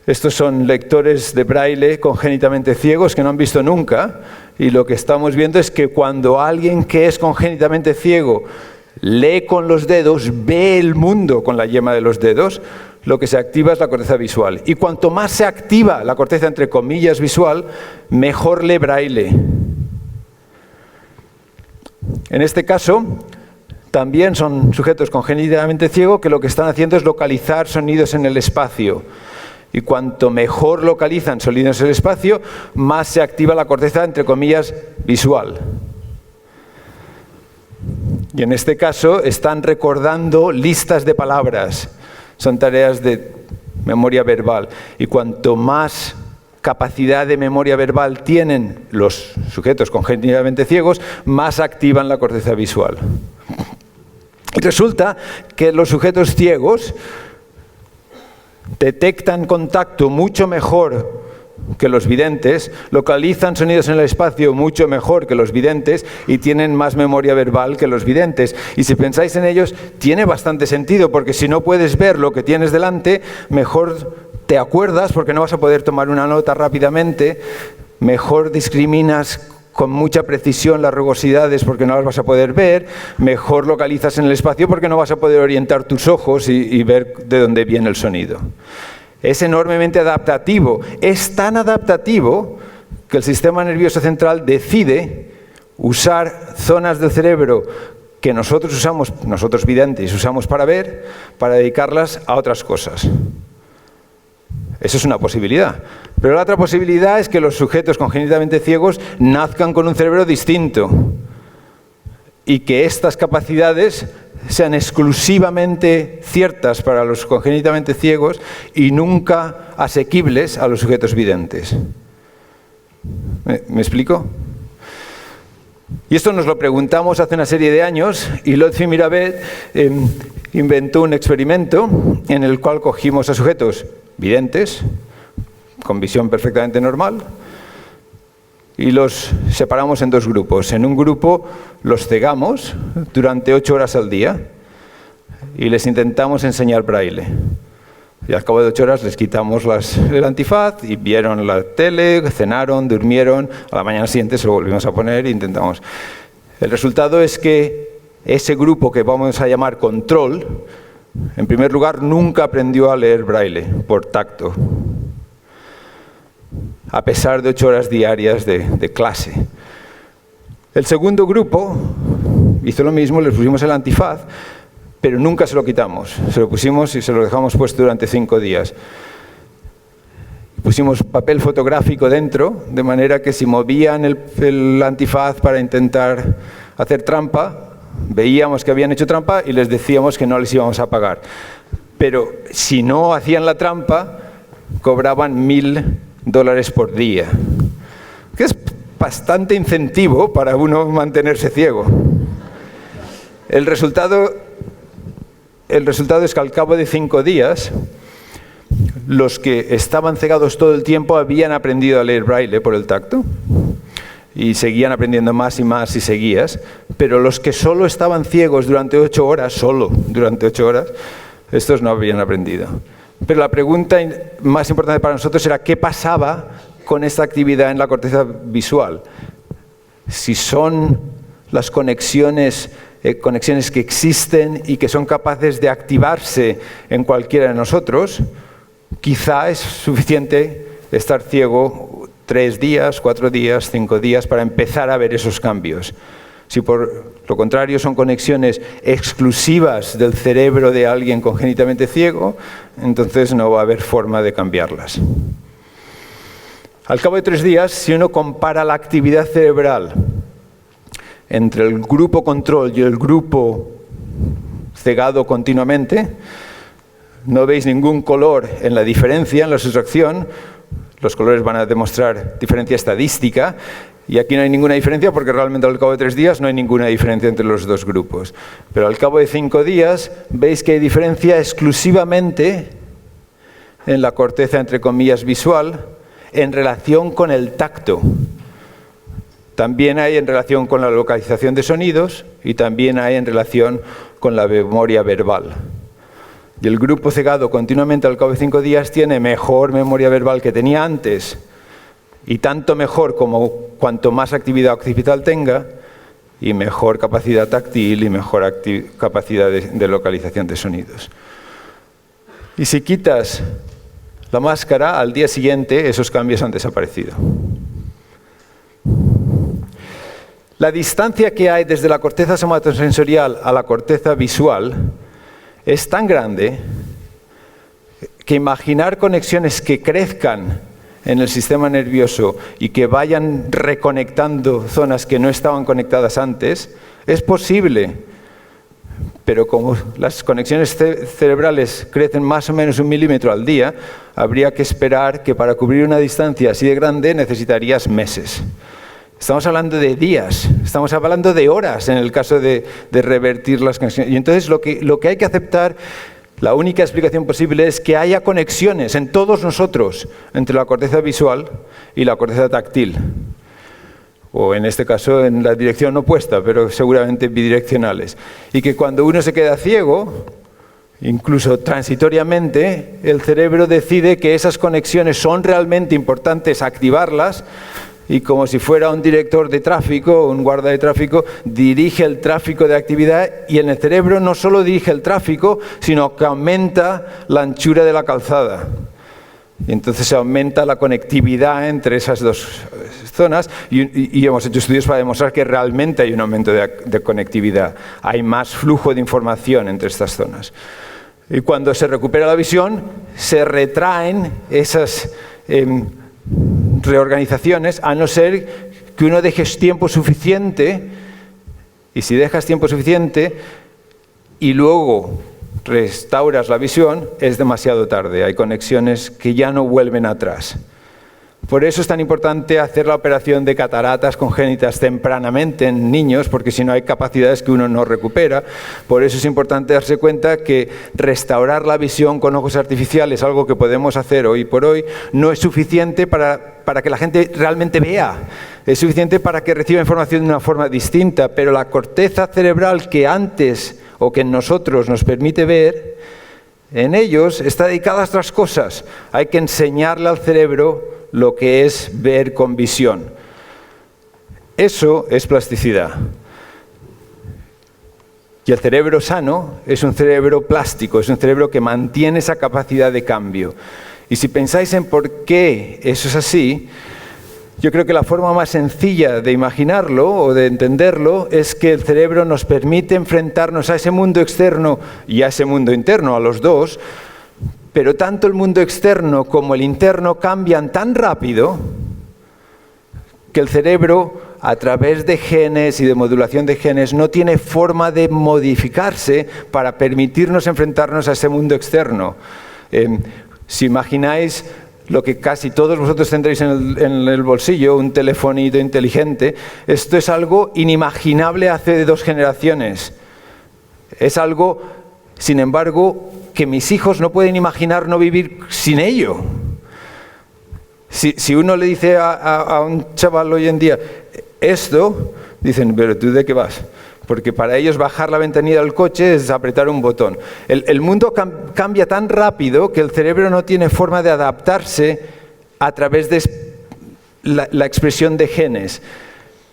Estos son lectores de braille congénitamente ciegos que no han visto nunca. Y lo que estamos viendo es que cuando alguien que es congénitamente ciego lee con los dedos, ve el mundo con la yema de los dedos, lo que se activa es la corteza visual. Y cuanto más se activa la corteza, entre comillas, visual, mejor lee braille. En este caso, también son sujetos congénitamente ciegos que lo que están haciendo es localizar sonidos en el espacio. Y cuanto mejor localizan sonidos en el espacio, más se activa la corteza, entre comillas, visual. Y en este caso están recordando listas de palabras. Son tareas de memoria verbal. Y cuanto más capacidad de memoria verbal tienen los sujetos congénitamente ciegos, más activan la corteza visual. Y resulta que los sujetos ciegos detectan contacto mucho mejor que los videntes, localizan sonidos en el espacio mucho mejor que los videntes y tienen más memoria verbal que los videntes. Y si pensáis en ellos, tiene bastante sentido, porque si no puedes ver lo que tienes delante, mejor te acuerdas porque no vas a poder tomar una nota rápidamente, mejor discriminas con mucha precisión las rugosidades porque no las vas a poder ver, mejor localizas en el espacio porque no vas a poder orientar tus ojos y ver de dónde viene el sonido. Es enormemente adaptativo. Es tan adaptativo que el sistema nervioso central decide usar zonas del cerebro que nosotros videntes, usamos para ver, para dedicarlas a otras cosas. Eso es una posibilidad. Pero la otra posibilidad es que los sujetos congénitamente ciegos nazcan con un cerebro distinto y que estas capacidades sean exclusivamente ciertas para los congénitamente ciegos y nunca asequibles a los sujetos videntes. ¿Me explico? Y esto nos lo preguntamos hace una serie de años y Lotfi Mirabet inventó un experimento en el cual cogimos a sujetos videntes, con visión perfectamente normal, y los separamos en 2 grupos. En un grupo los cegamos durante 8 horas al día y les intentamos enseñar braille. Y al cabo de 8 horas les quitamos el antifaz y vieron la tele, cenaron, durmieron. A la mañana siguiente se lo volvimos a poner e intentamos. El resultado es que ese grupo que vamos a llamar control, en primer lugar, nunca aprendió a leer braille por tacto, a pesar de 8 horas diarias de clase. El segundo grupo hizo lo mismo, les pusimos el antifaz, pero nunca se lo quitamos. Se lo pusimos y se lo dejamos puesto durante 5 días. Pusimos papel fotográfico dentro, de manera que si movían el antifaz para intentar hacer trampa, veíamos que habían hecho trampa y les decíamos que no les íbamos a pagar. Pero si no hacían la trampa, cobraban $1.000 por día, que es bastante incentivo para uno mantenerse ciego. El resultado es que al cabo de 5 días, los que estaban cegados todo el tiempo habían aprendido a leer braille por el tacto y seguían aprendiendo más y más si seguías, pero los que solo estaban ciegos durante 8 horas, estos no habían aprendido. Pero la pregunta más importante para nosotros era ¿qué pasaba con esta actividad en la corteza visual? Si son las conexiones que existen y que son capaces de activarse en cualquiera de nosotros, quizá es suficiente estar ciego 3 días, 4 días, 5 días para empezar a ver esos cambios. Si por lo contrario son conexiones exclusivas del cerebro de alguien congénitamente ciego, entonces no va a haber forma de cambiarlas. Al cabo de 3 días, si uno compara la actividad cerebral entre el grupo control y el grupo cegado continuamente, no veis ningún color en la diferencia, en la sustracción. Los colores van a demostrar diferencia estadística y aquí no hay ninguna diferencia porque realmente al cabo de 3 días no hay ninguna diferencia entre los dos grupos. Pero al cabo de 5 días veis que hay diferencia exclusivamente en la corteza, entre comillas, visual, en relación con el tacto. También hay en relación con la localización de sonidos y también hay en relación con la memoria verbal. Y el grupo cegado continuamente al cabo de 5 días tiene mejor memoria verbal que tenía antes, y tanto mejor como cuanto más actividad occipital tenga, y mejor capacidad táctil y mejor capacidad de localización de sonidos. Y si quitas la máscara, al día siguiente esos cambios han desaparecido. La distancia que hay desde la corteza somatosensorial a la corteza visual es tan grande que imaginar conexiones que crezcan en el sistema nervioso y que vayan reconectando zonas que no estaban conectadas antes es posible, pero como las conexiones cerebrales crecen más o menos 1 milímetro al día, habría que esperar que para cubrir una distancia así de grande necesitarías meses. Estamos hablando de días, estamos hablando de horas en el caso de revertir las conexiones. Y entonces lo que hay que aceptar, la única explicación posible es que haya conexiones en todos nosotros entre la corteza visual y la corteza táctil. O en este caso en la dirección opuesta, pero seguramente bidireccionales. Y que cuando uno se queda ciego, incluso transitoriamente, el cerebro decide que esas conexiones son realmente importantes activarlas, y como si fuera un director de tráfico, un guarda de tráfico, dirige el tráfico de actividad, y en el cerebro no solo dirige el tráfico, sino que aumenta la anchura de la calzada. Y entonces se aumenta la conectividad entre esas dos zonas, y hemos hecho estudios para demostrar que realmente hay un aumento de conectividad. Hay más flujo de información entre estas zonas. Y cuando se recupera la visión, se retraen esas reorganizaciones, a no ser que uno deje tiempo suficiente, y si dejas tiempo suficiente y luego restauras la visión, es demasiado tarde. Hay conexiones que ya no vuelven atrás. Por eso es tan importante hacer la operación de cataratas congénitas tempranamente en niños, porque si no hay capacidades que uno no recupera. Por eso es importante darse cuenta que restaurar la visión con ojos artificiales, algo que podemos hacer hoy por hoy, no es suficiente para que la gente realmente vea. Es suficiente para que reciba información de una forma distinta, pero la corteza cerebral que antes o que en nosotros nos permite ver, en ellos está dedicada a otras cosas. Hay que enseñarle al cerebro lo que es ver con visión. Eso es plasticidad. Y el cerebro sano es un cerebro plástico, es un cerebro que mantiene esa capacidad de cambio. Y si pensáis en por qué eso es así, yo creo que la forma más sencilla de imaginarlo o de entenderlo es que el cerebro nos permite enfrentarnos a ese mundo externo y a ese mundo interno, a los dos, pero tanto el mundo externo como el interno cambian tan rápido que el cerebro, a través de genes y de modulación de genes, no tiene forma de modificarse para permitirnos enfrentarnos a ese mundo externo. Si imagináis lo que casi todos vosotros tendréis en el bolsillo, un telefonito inteligente, esto es algo inimaginable hace 2 generaciones. Es algo, sin embargo, que mis hijos no pueden imaginar no vivir sin ello. Si uno le dice a un chaval hoy en día esto, dicen, pero ¿tú de qué vas? Porque para ellos bajar la ventanilla del coche es apretar un botón. El mundo cambia tan rápido que el cerebro no tiene forma de adaptarse a través de la expresión de genes.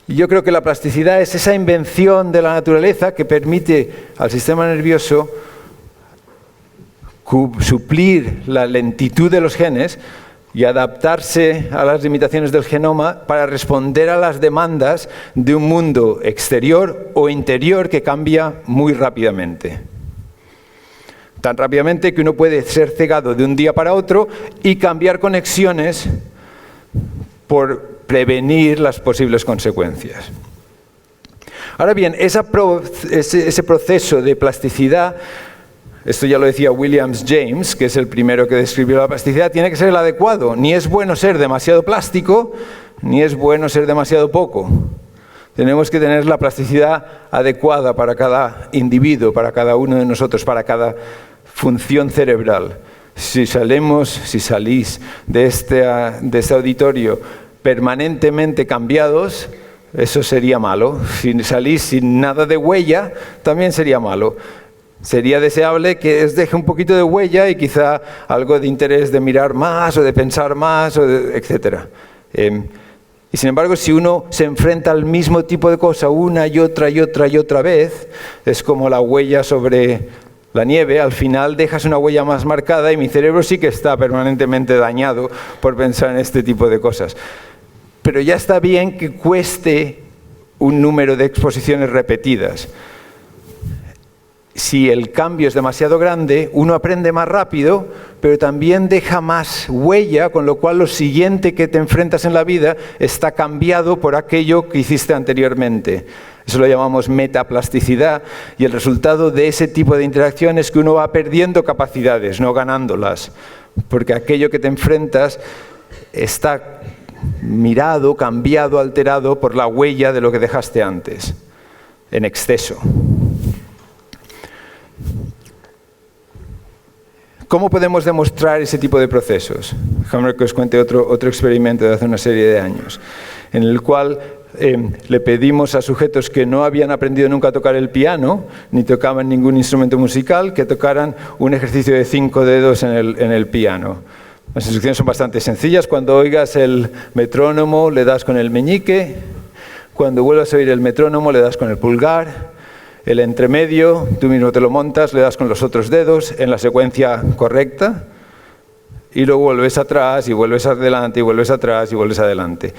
Y yo creo que la plasticidad es esa invención de la naturaleza que permite al sistema nervioso suplir la lentitud de los genes y adaptarse a las limitaciones del genoma para responder a las demandas de un mundo exterior o interior que cambia muy rápidamente. Tan rápidamente que uno puede ser cegado de un día para otro y cambiar conexiones por prevenir las posibles consecuencias. Ahora bien, ese proceso de plasticidad, esto ya lo decía Williams James, que es el primero que describió la plasticidad, tiene que ser el adecuado. Ni es bueno ser demasiado plástico, ni es bueno ser demasiado poco. Tenemos que tener la plasticidad adecuada para cada individuo, para cada uno de nosotros, para cada función cerebral. Si salís de este auditorio permanentemente cambiados, eso sería malo. Si salís sin nada de huella, también sería malo. Sería deseable que os deje un poquito de huella y quizá algo de interés de mirar más o de pensar más, etc. Y sin embargo, si uno se enfrenta al mismo tipo de cosa una y otra y otra y otra vez, es como la huella sobre la nieve. Al final dejas una huella más marcada y mi cerebro sí que está permanentemente dañado por pensar en este tipo de cosas. Pero ya está bien que cueste un número de exposiciones repetidas. Si el cambio es demasiado grande, uno aprende más rápido, pero también deja más huella, con lo cual lo siguiente que te enfrentas en la vida está cambiado por aquello que hiciste anteriormente. Eso lo llamamos metaplasticidad, y el resultado de ese tipo de interacción es que uno va perdiendo capacidades, no ganándolas, porque aquello que te enfrentas está mirado, cambiado, alterado por la huella de lo que dejaste antes, en exceso. ¿Cómo podemos demostrar ese tipo de procesos? Déjame que os cuente otro experimento de hace una serie de años, en el cual le pedimos a sujetos que no habían aprendido nunca a tocar el piano, ni tocaban ningún instrumento musical, que tocaran un ejercicio de 5 dedos en el piano. Las instrucciones son bastante sencillas. Cuando oigas el metrónomo, le das con el meñique. Cuando vuelvas a oír el metrónomo, le das con el pulgar. El entremedio, tú mismo te lo montas, le das con los otros dedos en la secuencia correcta y luego vuelves atrás y vuelves adelante y vuelves atrás y vuelves adelante.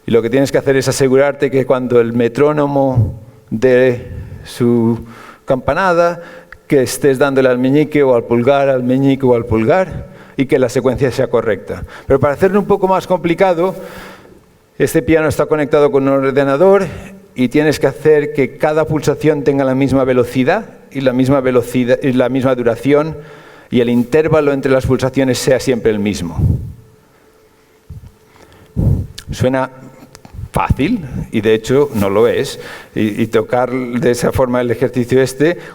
Y lo que tienes que hacer es asegurarte que cuando el metrónomo dé su campanada, que estés dándole al meñique o al pulgar, al meñique o al pulgar, y que la secuencia sea correcta. Pero para hacerlo un poco más complicado, este piano está conectado con un ordenador y tienes que hacer que cada pulsación tenga la misma velocidad y la misma duración, y el intervalo entre las pulsaciones sea siempre el mismo. Suena fácil, y de hecho no lo es, y tocar de esa forma el ejercicio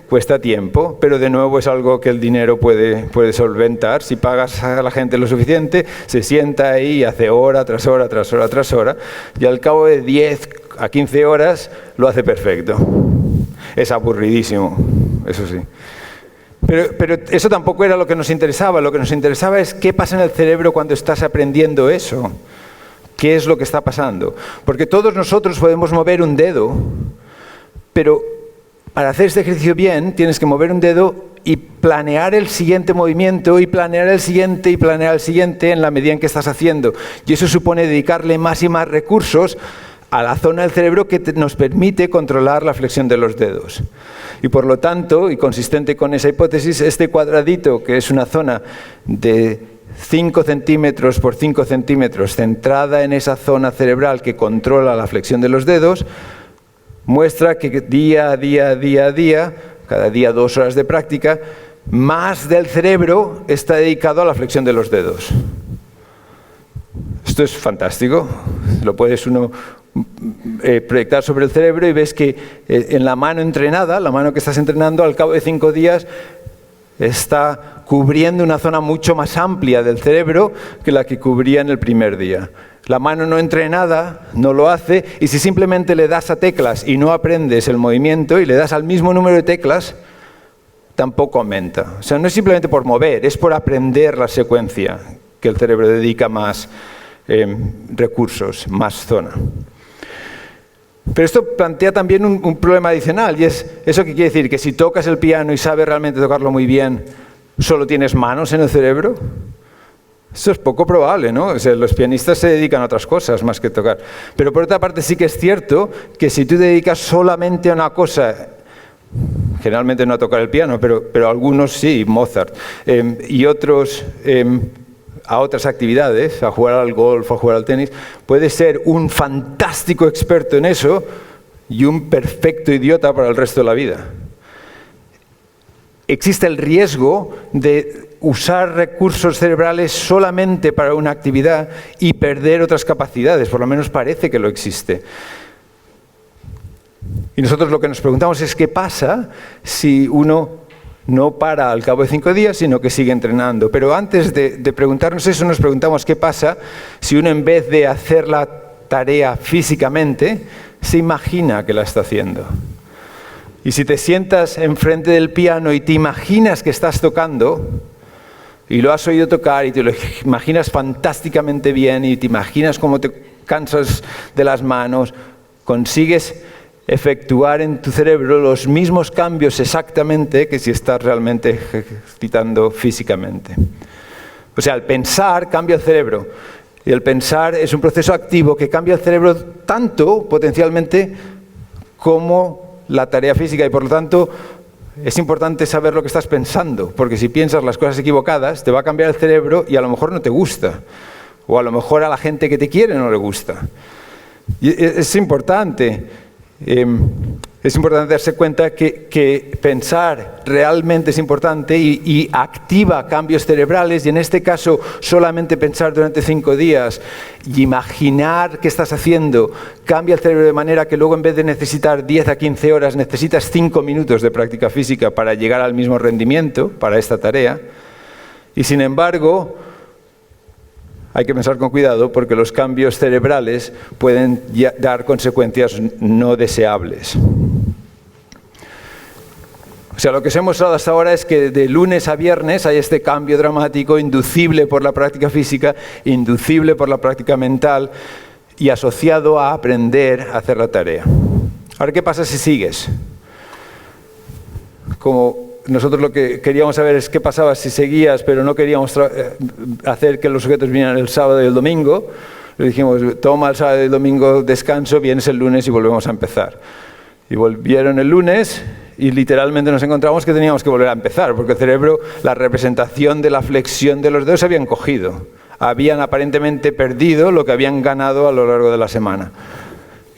cuesta tiempo, pero de nuevo es algo que el dinero puede solventar. Si pagas a la gente lo suficiente, se sienta ahí y hace hora tras hora tras hora tras hora, y al cabo de 10 a 15 horas lo hace perfecto. Es aburridísimo, eso sí. Pero eso tampoco era lo que nos interesaba. Lo que nos interesaba es qué pasa en el cerebro cuando estás aprendiendo eso. ¿Qué es lo que está pasando? Porque todos nosotros podemos mover un dedo, pero para hacer este ejercicio bien tienes que mover un dedo y planear el siguiente movimiento y planear el siguiente y planear el siguiente en la medida en que estás haciendo. Y eso supone dedicarle más y más recursos a la zona del cerebro que nos permite controlar la flexión de los dedos. Y por lo tanto, y consistente con esa hipótesis, este cuadradito, que es una zona de 5 centímetros por 5 centímetros, centrada en esa zona cerebral que controla la flexión de los dedos, muestra que día a día, cada día 2 horas de práctica, más del cerebro está dedicado a la flexión de los dedos. Esto es fantástico. Lo puedes uno proyectar sobre el cerebro y ves que en la mano entrenada, la mano que estás entrenando, al cabo de 5 días está cubriendo una zona mucho más amplia del cerebro que la que cubría en el primer día. La mano no entrenada no lo hace, y si simplemente le das a teclas y no aprendes el movimiento y le das al mismo número de teclas, tampoco aumenta. O sea, no es simplemente por mover, es por aprender la secuencia que el cerebro dedica más recursos, más zona. Pero esto plantea también un problema adicional, y es eso que quiere decir que si tocas el piano y sabes realmente tocarlo muy bien, ¿solo tienes manos en el cerebro? Eso es poco probable, ¿no? O sea, los pianistas se dedican a otras cosas más que tocar. Pero por otra parte sí que es cierto que si tú te dedicas solamente a una cosa, generalmente no a tocar el piano, pero algunos sí, Mozart, y otros a otras actividades, a jugar al golf, a jugar al tenis, puedes ser un fantástico experto en eso y un perfecto idiota para el resto de la vida. Existe el riesgo de usar recursos cerebrales solamente para una actividad y perder otras capacidades, por lo menos parece que lo existe. Y nosotros lo que nos preguntamos es qué pasa si uno no para al cabo de 5 días, sino que sigue entrenando. Pero antes de preguntarnos eso, nos preguntamos qué pasa si uno, en vez de hacer la tarea físicamente, se imagina que la está haciendo. Y si te sientas enfrente del piano y te imaginas que estás tocando, y lo has oído tocar y te lo imaginas fantásticamente bien y te imaginas cómo te cansas de las manos, consigues efectuar en tu cerebro los mismos cambios exactamente que si estás realmente ejercitando físicamente. O sea, el pensar cambia el cerebro. Y el pensar es un proceso activo que cambia el cerebro tanto, potencialmente, como la tarea física. Y por lo tanto, es importante saber lo que estás pensando, porque si piensas las cosas equivocadas, te va a cambiar el cerebro y a lo mejor no te gusta. O a lo mejor a la gente que te quiere no le gusta. Y es importante. Es importante darse cuenta que pensar realmente es importante y activa cambios cerebrales, y en este caso solamente pensar durante 5 días y imaginar qué estás haciendo cambia el cerebro de manera que luego, en vez de necesitar 10 a 15 horas, necesitas 5 minutos de práctica física para llegar al mismo rendimiento para esta tarea. Y sin embargo, hay que pensar con cuidado porque los cambios cerebrales pueden dar consecuencias no deseables. O sea, lo que os he mostrado hasta ahora es que de lunes a viernes hay este cambio dramático inducible por la práctica física, inducible por la práctica mental y asociado a aprender a hacer la tarea. Ahora, ¿qué pasa si sigues? Como nosotros lo que queríamos saber es qué pasaba si seguías, pero no queríamos hacer que los sujetos vinieran el sábado y el domingo. Le dijimos, toma el sábado y el domingo descanso, vienes el lunes y volvemos a empezar. Y volvieron el lunes y literalmente nos encontramos que teníamos que volver a empezar, porque el cerebro, la representación de la flexión de los dedos se habían cogido. Habían aparentemente perdido lo que habían ganado a lo largo de la semana.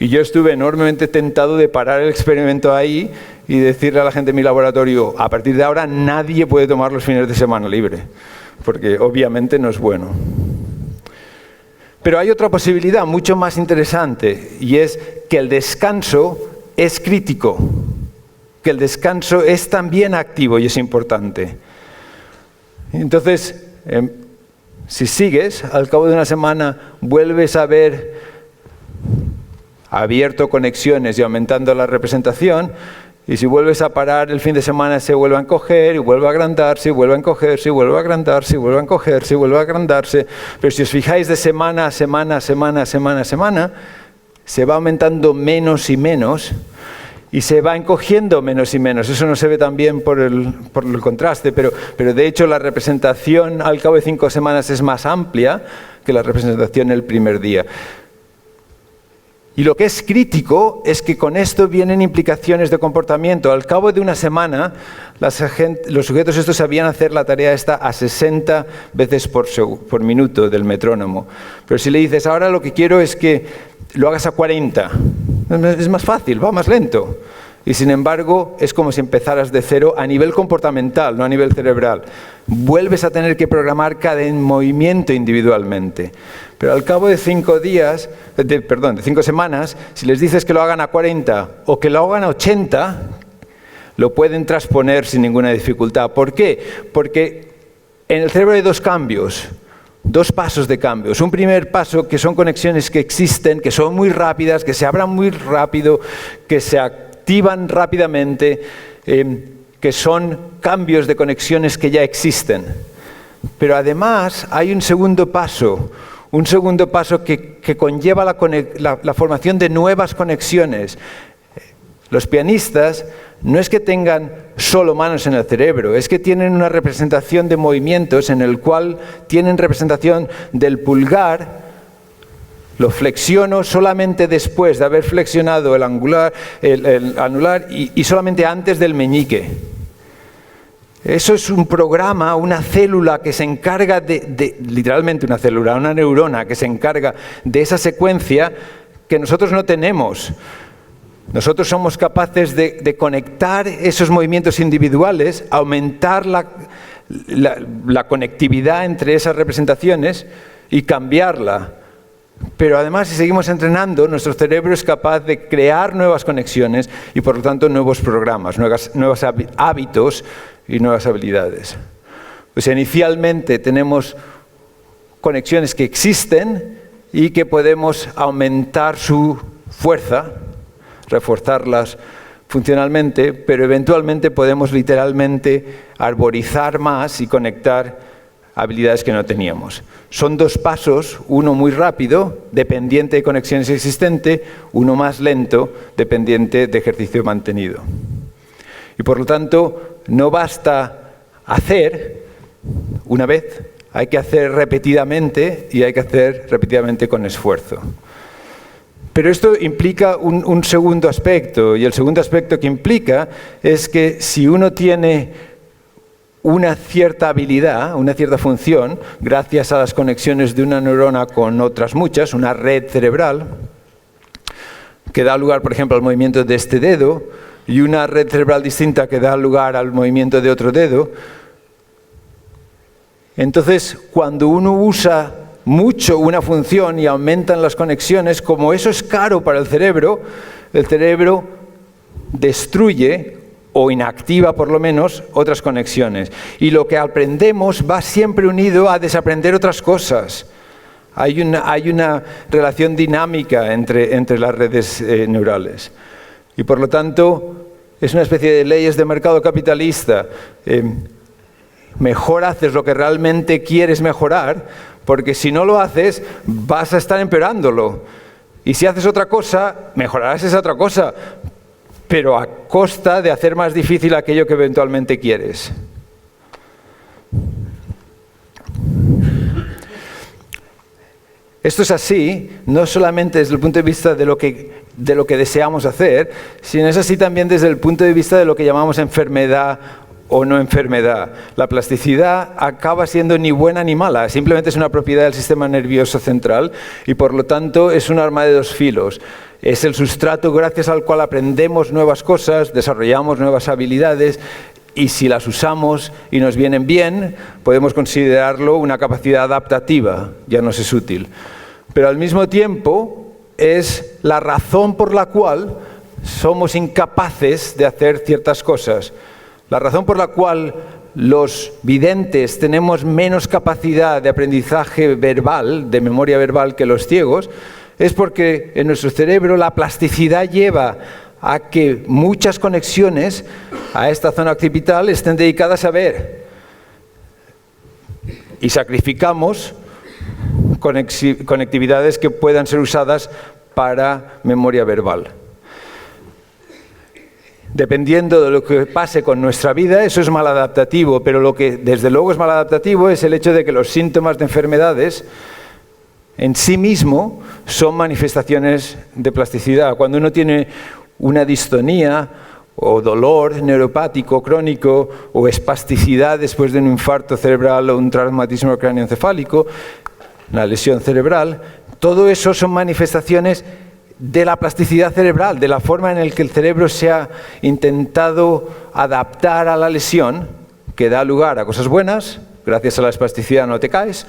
Y yo estuve enormemente tentado de parar el experimento ahí y decirle a la gente de mi laboratorio, a partir de ahora nadie puede tomar los fines de semana libre, porque obviamente no es bueno. Pero hay otra posibilidad mucho más interesante, y es que el descanso es crítico, que el descanso es también activo y es importante. Entonces, si sigues, al cabo de una semana vuelves a ver abierto conexiones y aumentando la representación, y si vuelves a parar el fin de semana se vuelve a encoger y vuelve a agrandarse y vuelve a encogerse y vuelve a agrandarse y vuelve a encogerse y vuelve a agrandarse. Pero si os fijáis de semana a semana, se va aumentando menos y menos y se va encogiendo menos y menos. Eso no se ve tan bien por el contraste, pero de hecho la representación al cabo de 5 semanas es más amplia que la representación el primer día. Y lo que es crítico es que con esto vienen implicaciones de comportamiento. Al cabo de una semana, los sujetos estos sabían hacer la tarea esta a 60 veces por minuto del metrónomo. Pero si le dices, ahora lo que quiero es que lo hagas a 40, es más fácil, va más lento. Y sin embargo, es como si empezaras de cero a nivel comportamental, no a nivel cerebral. Vuelves a tener que programar cada movimiento individualmente. Pero al cabo de 5 semanas, si les dices que lo hagan a 40 o que lo hagan a 80, lo pueden transponer sin ninguna dificultad. ¿Por qué? Porque en el cerebro hay 2 cambios, 2 pasos de cambios. Un primer paso, que son conexiones que existen, que son muy rápidas, que se abran muy rápido, que se activan rápidamente, que son cambios de conexiones que ya existen. Pero además hay un segundo paso que conlleva la formación de nuevas conexiones. Los pianistas no es que tengan solo manos en el cerebro, es que tienen una representación de movimientos en el cual tienen representación del pulgar. Lo flexiono solamente después de haber flexionado el anular y solamente antes del meñique. Eso es un programa, una célula que se encarga literalmente una célula, una neurona que se encarga de esa secuencia que nosotros no tenemos. Nosotros somos capaces de conectar esos movimientos individuales, aumentar la conectividad entre esas representaciones y cambiarla. Pero además, si seguimos entrenando, nuestro cerebro es capaz de crear nuevas conexiones y, por lo tanto, nuevos programas, nuevos hábitos y nuevas habilidades. O sea, inicialmente tenemos conexiones que existen y que podemos aumentar su fuerza, reforzarlas funcionalmente, pero eventualmente podemos literalmente arborizar más y conectar habilidades que no teníamos. Son dos pasos, uno muy rápido, dependiente de conexiones existentes, uno más lento, dependiente de ejercicio mantenido. Y por lo tanto, no basta hacer una vez, hay que hacer repetidamente y hay que hacer repetidamente con esfuerzo. Pero esto implica un segundo aspecto, y el segundo aspecto que implica es que si uno tiene una cierta habilidad, una cierta función, gracias a las conexiones de una neurona con otras muchas, una red cerebral, que da lugar, por ejemplo, al movimiento de este dedo, y una red cerebral distinta que da lugar al movimiento de otro dedo. Entonces, cuando uno usa mucho una función y aumentan las conexiones, como eso es caro para el cerebro destruye o inactiva por lo menos otras conexiones. Y lo que aprendemos va siempre unido a desaprender otras cosas. Hay una relación dinámica entre las redes neurales. Y por lo tanto, es una especie de leyes de mercado capitalista. Mejor haces lo que realmente quieres mejorar, porque si no lo haces, vas a estar empeorándolo. Y si haces otra cosa, mejorarás esa otra cosa, pero a costa de hacer más difícil aquello que eventualmente quieres. Esto es así, no solamente desde el punto de vista de lo que deseamos hacer, sino es así también desde el punto de vista de lo que llamamos enfermedad o no enfermedad. La plasticidad acaba siendo ni buena ni mala, simplemente es una propiedad del sistema nervioso central y por lo tanto es un arma de dos filos. Es el sustrato gracias al cual aprendemos nuevas cosas, desarrollamos nuevas habilidades y si las usamos y nos vienen bien, podemos considerarlo una capacidad adaptativa, ya nos es útil. Pero al mismo tiempo es la razón por la cual somos incapaces de hacer ciertas cosas. La razón por la cual los videntes tenemos menos capacidad de aprendizaje verbal, de memoria verbal que los ciegos, es porque en nuestro cerebro la plasticidad lleva a que muchas conexiones a esta zona occipital estén dedicadas a ver. Y sacrificamos conectividades que puedan ser usadas para memoria verbal. Dependiendo de lo que pase con nuestra vida, eso es maladaptativo, pero lo que desde luego es maladaptativo es el hecho de que los síntomas de enfermedades en sí mismo son manifestaciones de plasticidad. Cuando uno tiene una distonía o dolor neuropático crónico o espasticidad después de un infarto cerebral o un traumatismo cráneoencefálico, una lesión cerebral, todo eso son manifestaciones de la plasticidad cerebral, de la forma en la que el cerebro se ha intentado adaptar a la lesión, que da lugar a cosas buenas, gracias a la espasticidad no te caes,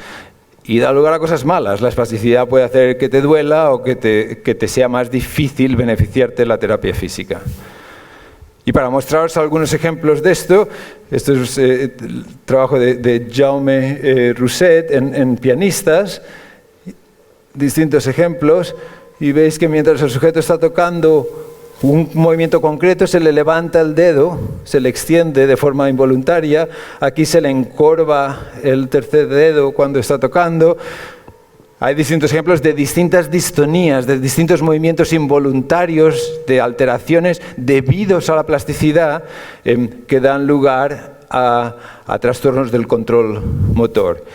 y da lugar a cosas malas. La espasticidad puede hacer que te duela o que te sea más difícil beneficiarte de la terapia física. Y para mostraros algunos ejemplos de esto es el trabajo de Jaume Rousset en pianistas, distintos ejemplos. Y veis que mientras el sujeto está tocando un movimiento concreto, se le levanta el dedo, se le extiende de forma involuntaria. Aquí se le encorva el tercer dedo cuando está tocando. Hay distintos ejemplos de distintas distonías, de distintos movimientos involuntarios, de alteraciones debidos a la plasticidad que dan lugar a trastornos del control motor.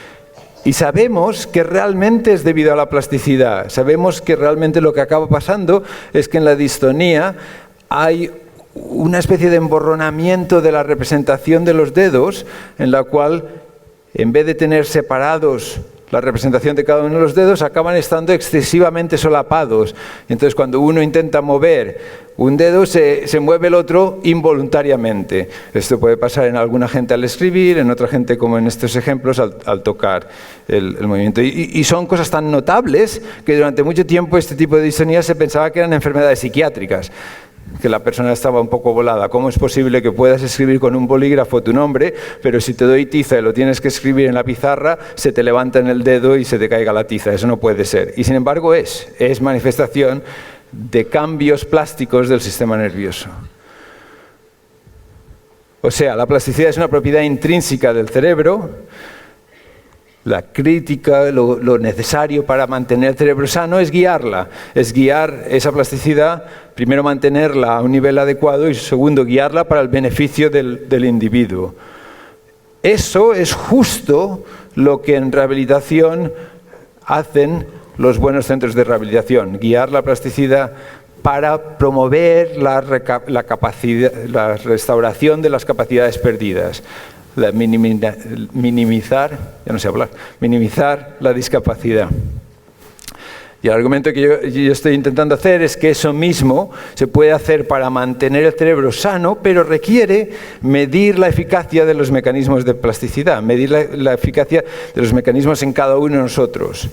Y sabemos que realmente es debido a la plasticidad. Sabemos que realmente lo que acaba pasando es que en la distonía hay una especie de emborronamiento de la representación de los dedos, en la cual, en vez de tener separados la representación de cada uno de los dedos, acaban estando excesivamente solapados. Entonces, cuando uno intenta mover un dedo, se mueve el otro involuntariamente. Esto puede pasar en alguna gente al escribir, en otra gente, como en estos ejemplos, al tocar el movimiento. Y son cosas tan notables que durante mucho tiempo este tipo de distonía se pensaba que eran enfermedades psiquiátricas, que la persona estaba un poco volada. ¿Cómo es posible que puedas escribir con un bolígrafo tu nombre, pero si te doy tiza y lo tienes que escribir en la pizarra, se te levanta en el dedo y se te caiga la tiza? Eso no puede ser. Y sin embargo es manifestación de cambios plásticos del sistema nervioso. O sea, la plasticidad es una propiedad intrínseca del cerebro. La crítica, lo necesario para mantener el cerebro sano es guiarla, es guiar esa plasticidad, primero mantenerla a un nivel adecuado y segundo guiarla para el beneficio del individuo. Eso es justo lo que en rehabilitación hacen los buenos centros de rehabilitación, guiar la plasticidad para promover la restauración de las capacidades perdidas. Minimizar la discapacidad. Y el argumento que yo estoy intentando hacer es que eso mismo se puede hacer para mantener el cerebro sano, pero requiere medir la eficacia de los mecanismos de plasticidad, medir la eficacia de los mecanismos en cada uno de nosotros.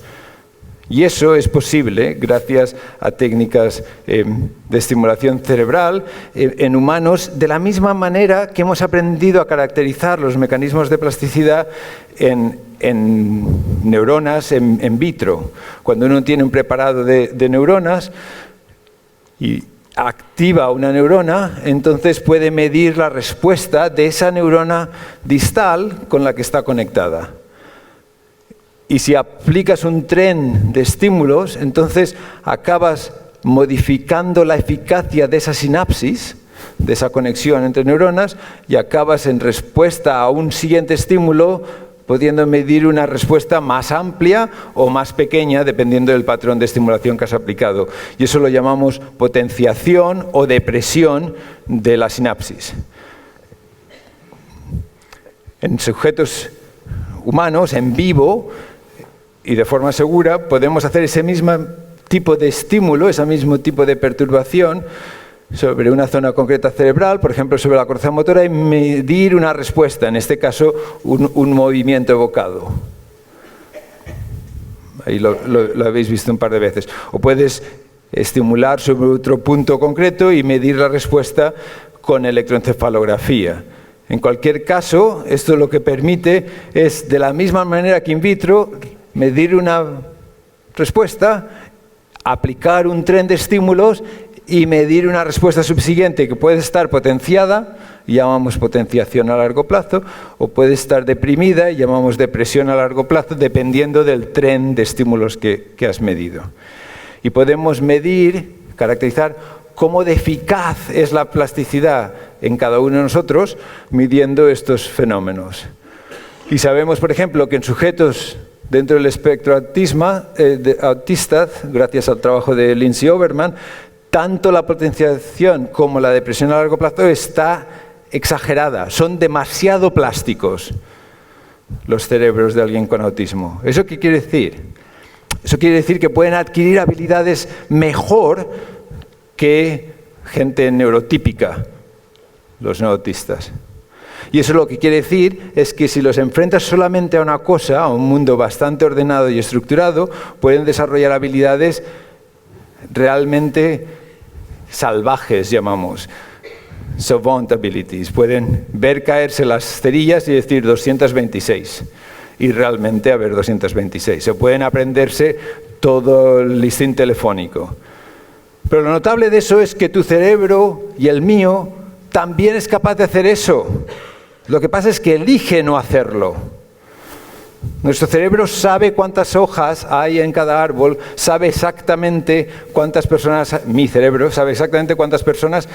Y eso es posible gracias a técnicas de estimulación cerebral en humanos, de la misma manera que hemos aprendido a caracterizar los mecanismos de plasticidad en neuronas in vitro. Cuando uno tiene un preparado de neuronas y activa una neurona, entonces puede medir la respuesta de esa neurona distal con la que está conectada. Y si aplicas un tren de estímulos, entonces acabas modificando la eficacia de esa sinapsis, de esa conexión entre neuronas, y acabas en respuesta a un siguiente estímulo pudiendo medir una respuesta más amplia o más pequeña, dependiendo del patrón de estimulación que has aplicado. Y eso lo llamamos potenciación o depresión de la sinapsis. En sujetos humanos, en vivo, y de forma segura, podemos hacer ese mismo tipo de estímulo, ese mismo tipo de perturbación sobre una zona concreta cerebral, por ejemplo, sobre la corteza motora, y medir una respuesta, en este caso, un movimiento evocado. Ahí lo habéis visto un par de veces. O puedes estimular sobre otro punto concreto y medir la respuesta con electroencefalografía. En cualquier caso, esto lo que permite es, de la misma manera que in vitro, medir una respuesta, aplicar un tren de estímulos y medir una respuesta subsiguiente que puede estar potenciada, y llamamos potenciación a largo plazo, o puede estar deprimida, y llamamos depresión a largo plazo, dependiendo del tren de estímulos que has medido. Y podemos medir, caracterizar cómo de eficaz es la plasticidad en cada uno de nosotros, midiendo estos fenómenos. Y sabemos, por ejemplo, que en sujetos dentro del espectro autista, gracias al trabajo de Lindsay Oberman, tanto la potenciación como la depresión a largo plazo está exagerada. Son demasiado plásticos los cerebros de alguien con autismo. ¿Eso qué quiere decir? Eso quiere decir que pueden adquirir habilidades mejor que gente neurotípica, los no autistas. Y eso lo que quiere decir es que si los enfrentas solamente a una cosa, a un mundo bastante ordenado y estructurado, pueden desarrollar habilidades realmente salvajes, llamamos, savant abilities. Pueden ver caerse las cerillas y decir 226, y realmente haber 226. Se pueden aprenderse todo el listín telefónico. Pero lo notable de eso es que tu cerebro y el mío también es capaz de hacer eso. Lo que pasa es que elige no hacerlo. Nuestro cerebro sabe cuántas hojas hay en cada árbol, sabe exactamente cuántas personas, mi cerebro sabe exactamente cuántas personas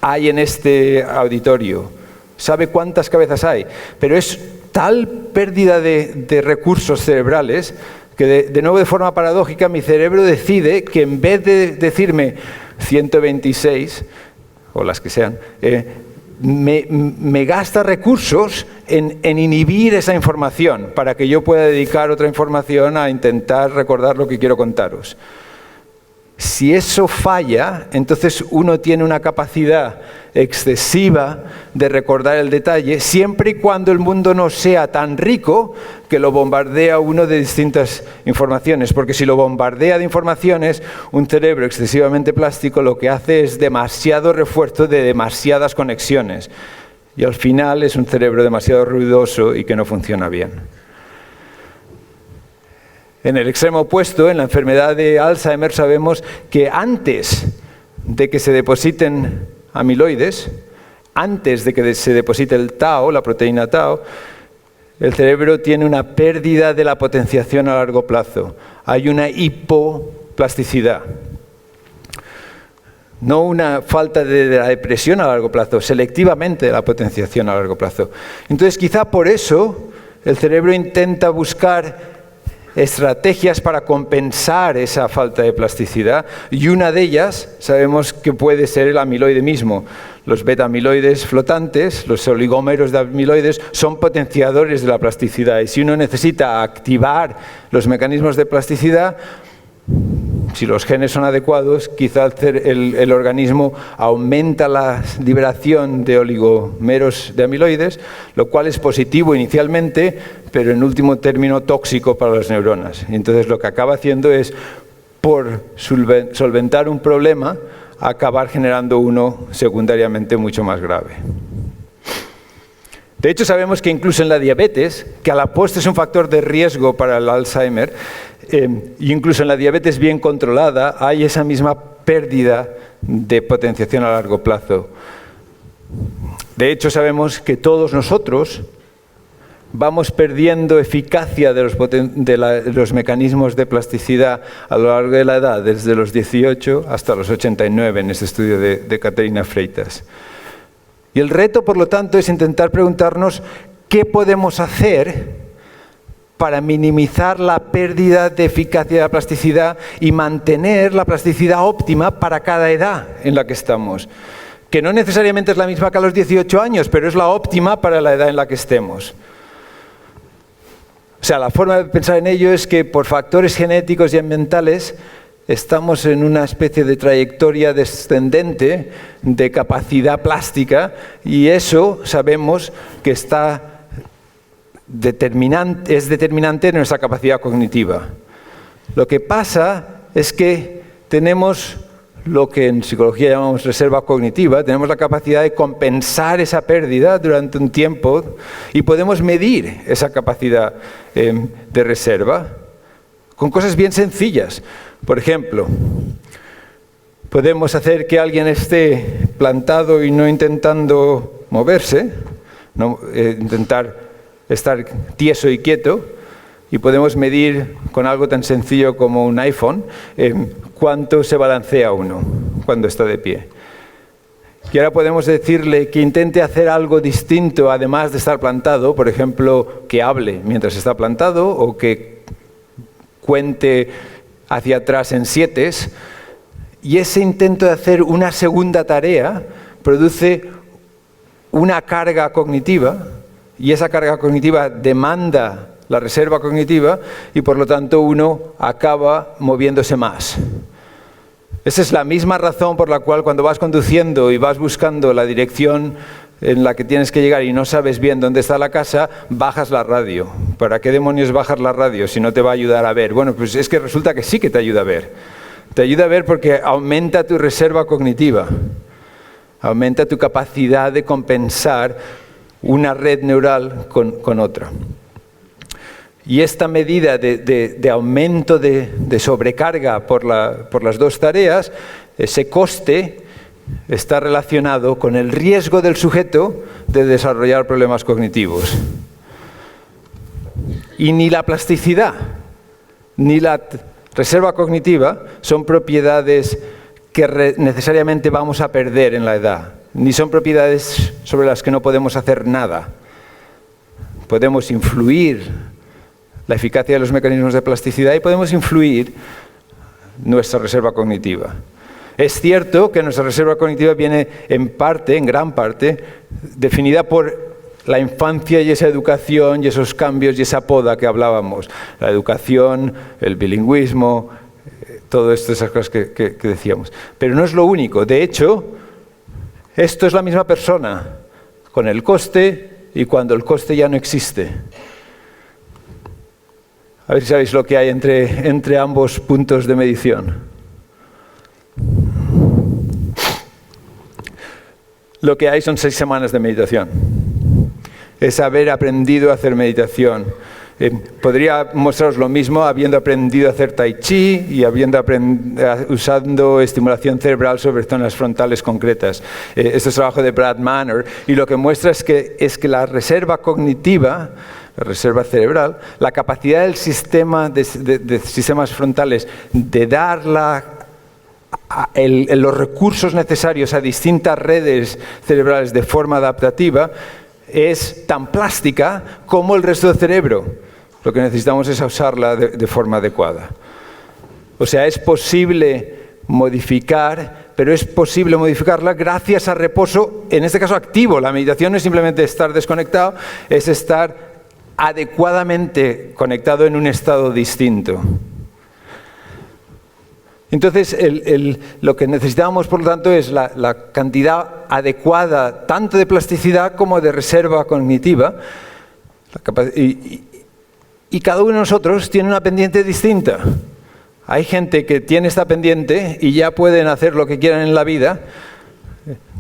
hay en este auditorio, sabe cuántas cabezas hay, pero es tal pérdida de recursos cerebrales que de nuevo, de forma paradójica, mi cerebro decide que en vez de decirme 126, o las que sean, me gasta recursos en inhibir esa información para que yo pueda dedicar otra información a intentar recordar lo que quiero contaros. Si eso falla, entonces uno tiene una capacidad excesiva de recordar el detalle, siempre y cuando el mundo no sea tan rico que lo bombardea uno de distintas informaciones. Porque si lo bombardea de informaciones, un cerebro excesivamente plástico lo que hace es demasiado refuerzo de demasiadas conexiones. Y al final es un cerebro demasiado ruidoso y que no funciona bien. En el extremo opuesto, en la enfermedad de Alzheimer, sabemos que antes de que se depositen amiloides, antes de que se deposite el tau, la proteína tau, el cerebro tiene una pérdida de la potenciación a largo plazo. Hay una hipoplasticidad. No una falta de la depresión a largo plazo, selectivamente de la potenciación a largo plazo. Entonces, quizá por eso el cerebro intenta buscar estrategias para compensar esa falta de plasticidad, y una de ellas sabemos que puede ser el amiloide mismo. Los beta-amiloides flotantes, los oligómeros de amiloides, son potenciadores de la plasticidad, y si uno necesita activar los mecanismos de plasticidad, si los genes son adecuados, quizá el organismo aumenta la liberación de oligómeros de amiloides, lo cual es positivo inicialmente, pero en último término tóxico para las neuronas. Y entonces lo que acaba haciendo es, por solventar un problema, acabar generando uno secundariamente mucho más grave. De hecho, sabemos que incluso en la diabetes, que a la postre es un factor de riesgo para el Alzheimer, y incluso en la diabetes bien controlada, hay esa misma pérdida de potenciación a largo plazo. De hecho, sabemos que todos nosotros vamos perdiendo eficacia de los mecanismos de plasticidad a lo largo de la edad, desde los 18 hasta los 89, en este estudio de Caterina Freitas. Y el reto, por lo tanto, es intentar preguntarnos qué podemos hacer para minimizar la pérdida de eficacia de la plasticidad y mantener la plasticidad óptima para cada edad en la que estamos. Que no necesariamente es la misma que a los 18 años, pero es la óptima para la edad en la que estemos. O sea, la forma de pensar en ello es que por factores genéticos y ambientales estamos en una especie de trayectoria descendente de capacidad plástica, y eso sabemos que es determinante en nuestra capacidad cognitiva. Lo que pasa es que tenemos lo que en psicología llamamos reserva cognitiva, tenemos la capacidad de compensar esa pérdida durante un tiempo y podemos medir esa capacidad de reserva con cosas bien sencillas. Por ejemplo, podemos hacer que alguien esté plantado y no intentando moverse, intentar estar tieso y quieto, y podemos medir con algo tan sencillo como un iPhone cuánto se balancea uno cuando está de pie. Y ahora podemos decirle que intente hacer algo distinto además de estar plantado, por ejemplo, que hable mientras está plantado o que cuente hacia atrás en 7, y ese intento de hacer una segunda tarea produce una carga cognitiva, y esa carga cognitiva demanda la reserva cognitiva, y por lo tanto uno acaba moviéndose más. Esa es la misma razón por la cual cuando vas conduciendo y vas buscando la dirección en la que tienes que llegar y no sabes bien dónde está la casa, bajas la radio. ¿Para qué demonios bajas la radio si no te va a ayudar a ver? Bueno, pues es que resulta que sí que te ayuda a ver. Te ayuda a ver porque aumenta tu reserva cognitiva, aumenta tu capacidad de compensar una red neural con otra. Y esta medida de aumento de sobrecarga por las dos tareas, ese coste está relacionado con el riesgo del sujeto de desarrollar problemas cognitivos. Y ni la plasticidad ni la reserva cognitiva son propiedades que necesariamente vamos a perder en la edad, ni son propiedades sobre las que no podemos hacer nada. Podemos influir la eficacia de los mecanismos de plasticidad y podemos influir nuestra reserva cognitiva. Es cierto que nuestra reserva cognitiva viene en gran parte, definida por la infancia y esa educación y esos cambios y esa poda que hablábamos. La educación, el bilingüismo, todo esto, esas cosas que decíamos. Pero no es lo único. De hecho, esto es la misma persona, con el coste y cuando el coste ya no existe. A ver si sabéis lo que hay entre ambos puntos de medición. Lo que hay son 6 semanas de meditación. Es haber aprendido a hacer meditación. Podría mostraros lo mismo habiendo aprendido a hacer tai chi y usando estimulación cerebral sobre zonas frontales concretas. Este es trabajo de Brad Manor y lo que muestra es que la reserva cognitiva, la reserva cerebral, la capacidad del sistema de sistemas frontales de dar los recursos necesarios a distintas redes cerebrales de forma adaptativa es tan plástica como el resto del cerebro. Lo que necesitamos es usarla de forma adecuada. O sea, es posible modificar, pero es posible modificarla gracias a reposo, en este caso activo. La meditación no es simplemente estar desconectado, es estar adecuadamente conectado en un estado distinto. Entonces, lo que necesitamos, por lo tanto, es la cantidad adecuada tanto de plasticidad como de reserva cognitiva. Y cada uno de nosotros tiene una pendiente distinta. Hay gente que tiene esta pendiente y ya pueden hacer lo que quieran en la vida.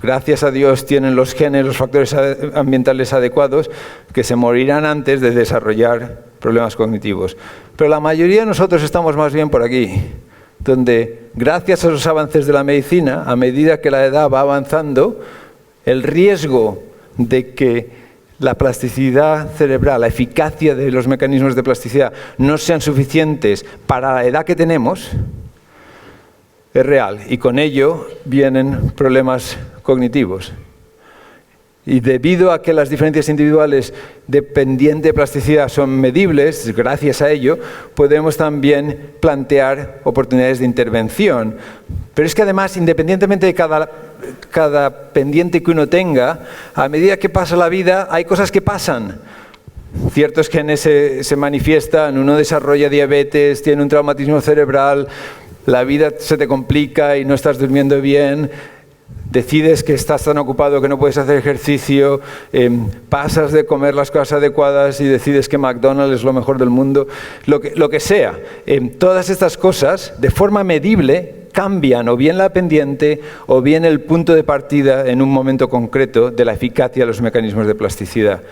Gracias a Dios tienen los genes, los factores ambientales adecuados, que se morirán antes de desarrollar problemas cognitivos. Pero la mayoría de nosotros estamos más bien por aquí, donde gracias a los avances de la medicina, a medida que la edad va avanzando, el riesgo de que la plasticidad cerebral, la eficacia de los mecanismos de plasticidad no sean suficientes para la edad que tenemos, es real. Y con ello vienen problemas cognitivos. Y debido a que las diferencias individuales de pendiente de plasticidad son medibles, gracias a ello, podemos también plantear oportunidades de intervención. Pero es que además, independientemente de cada pendiente que uno tenga, a medida que pasa la vida, hay cosas que pasan. Ciertos genes se manifiestan, uno desarrolla diabetes, tiene un traumatismo cerebral, la vida se te complica y no estás durmiendo bien. Decides que estás tan ocupado que no puedes hacer ejercicio, pasas de comer las cosas adecuadas y decides que McDonald's es lo mejor del mundo, lo que sea. Todas estas cosas, de forma medible, cambian o bien la pendiente o bien el punto de partida en un momento concreto de la eficacia de los mecanismos de plasticidad.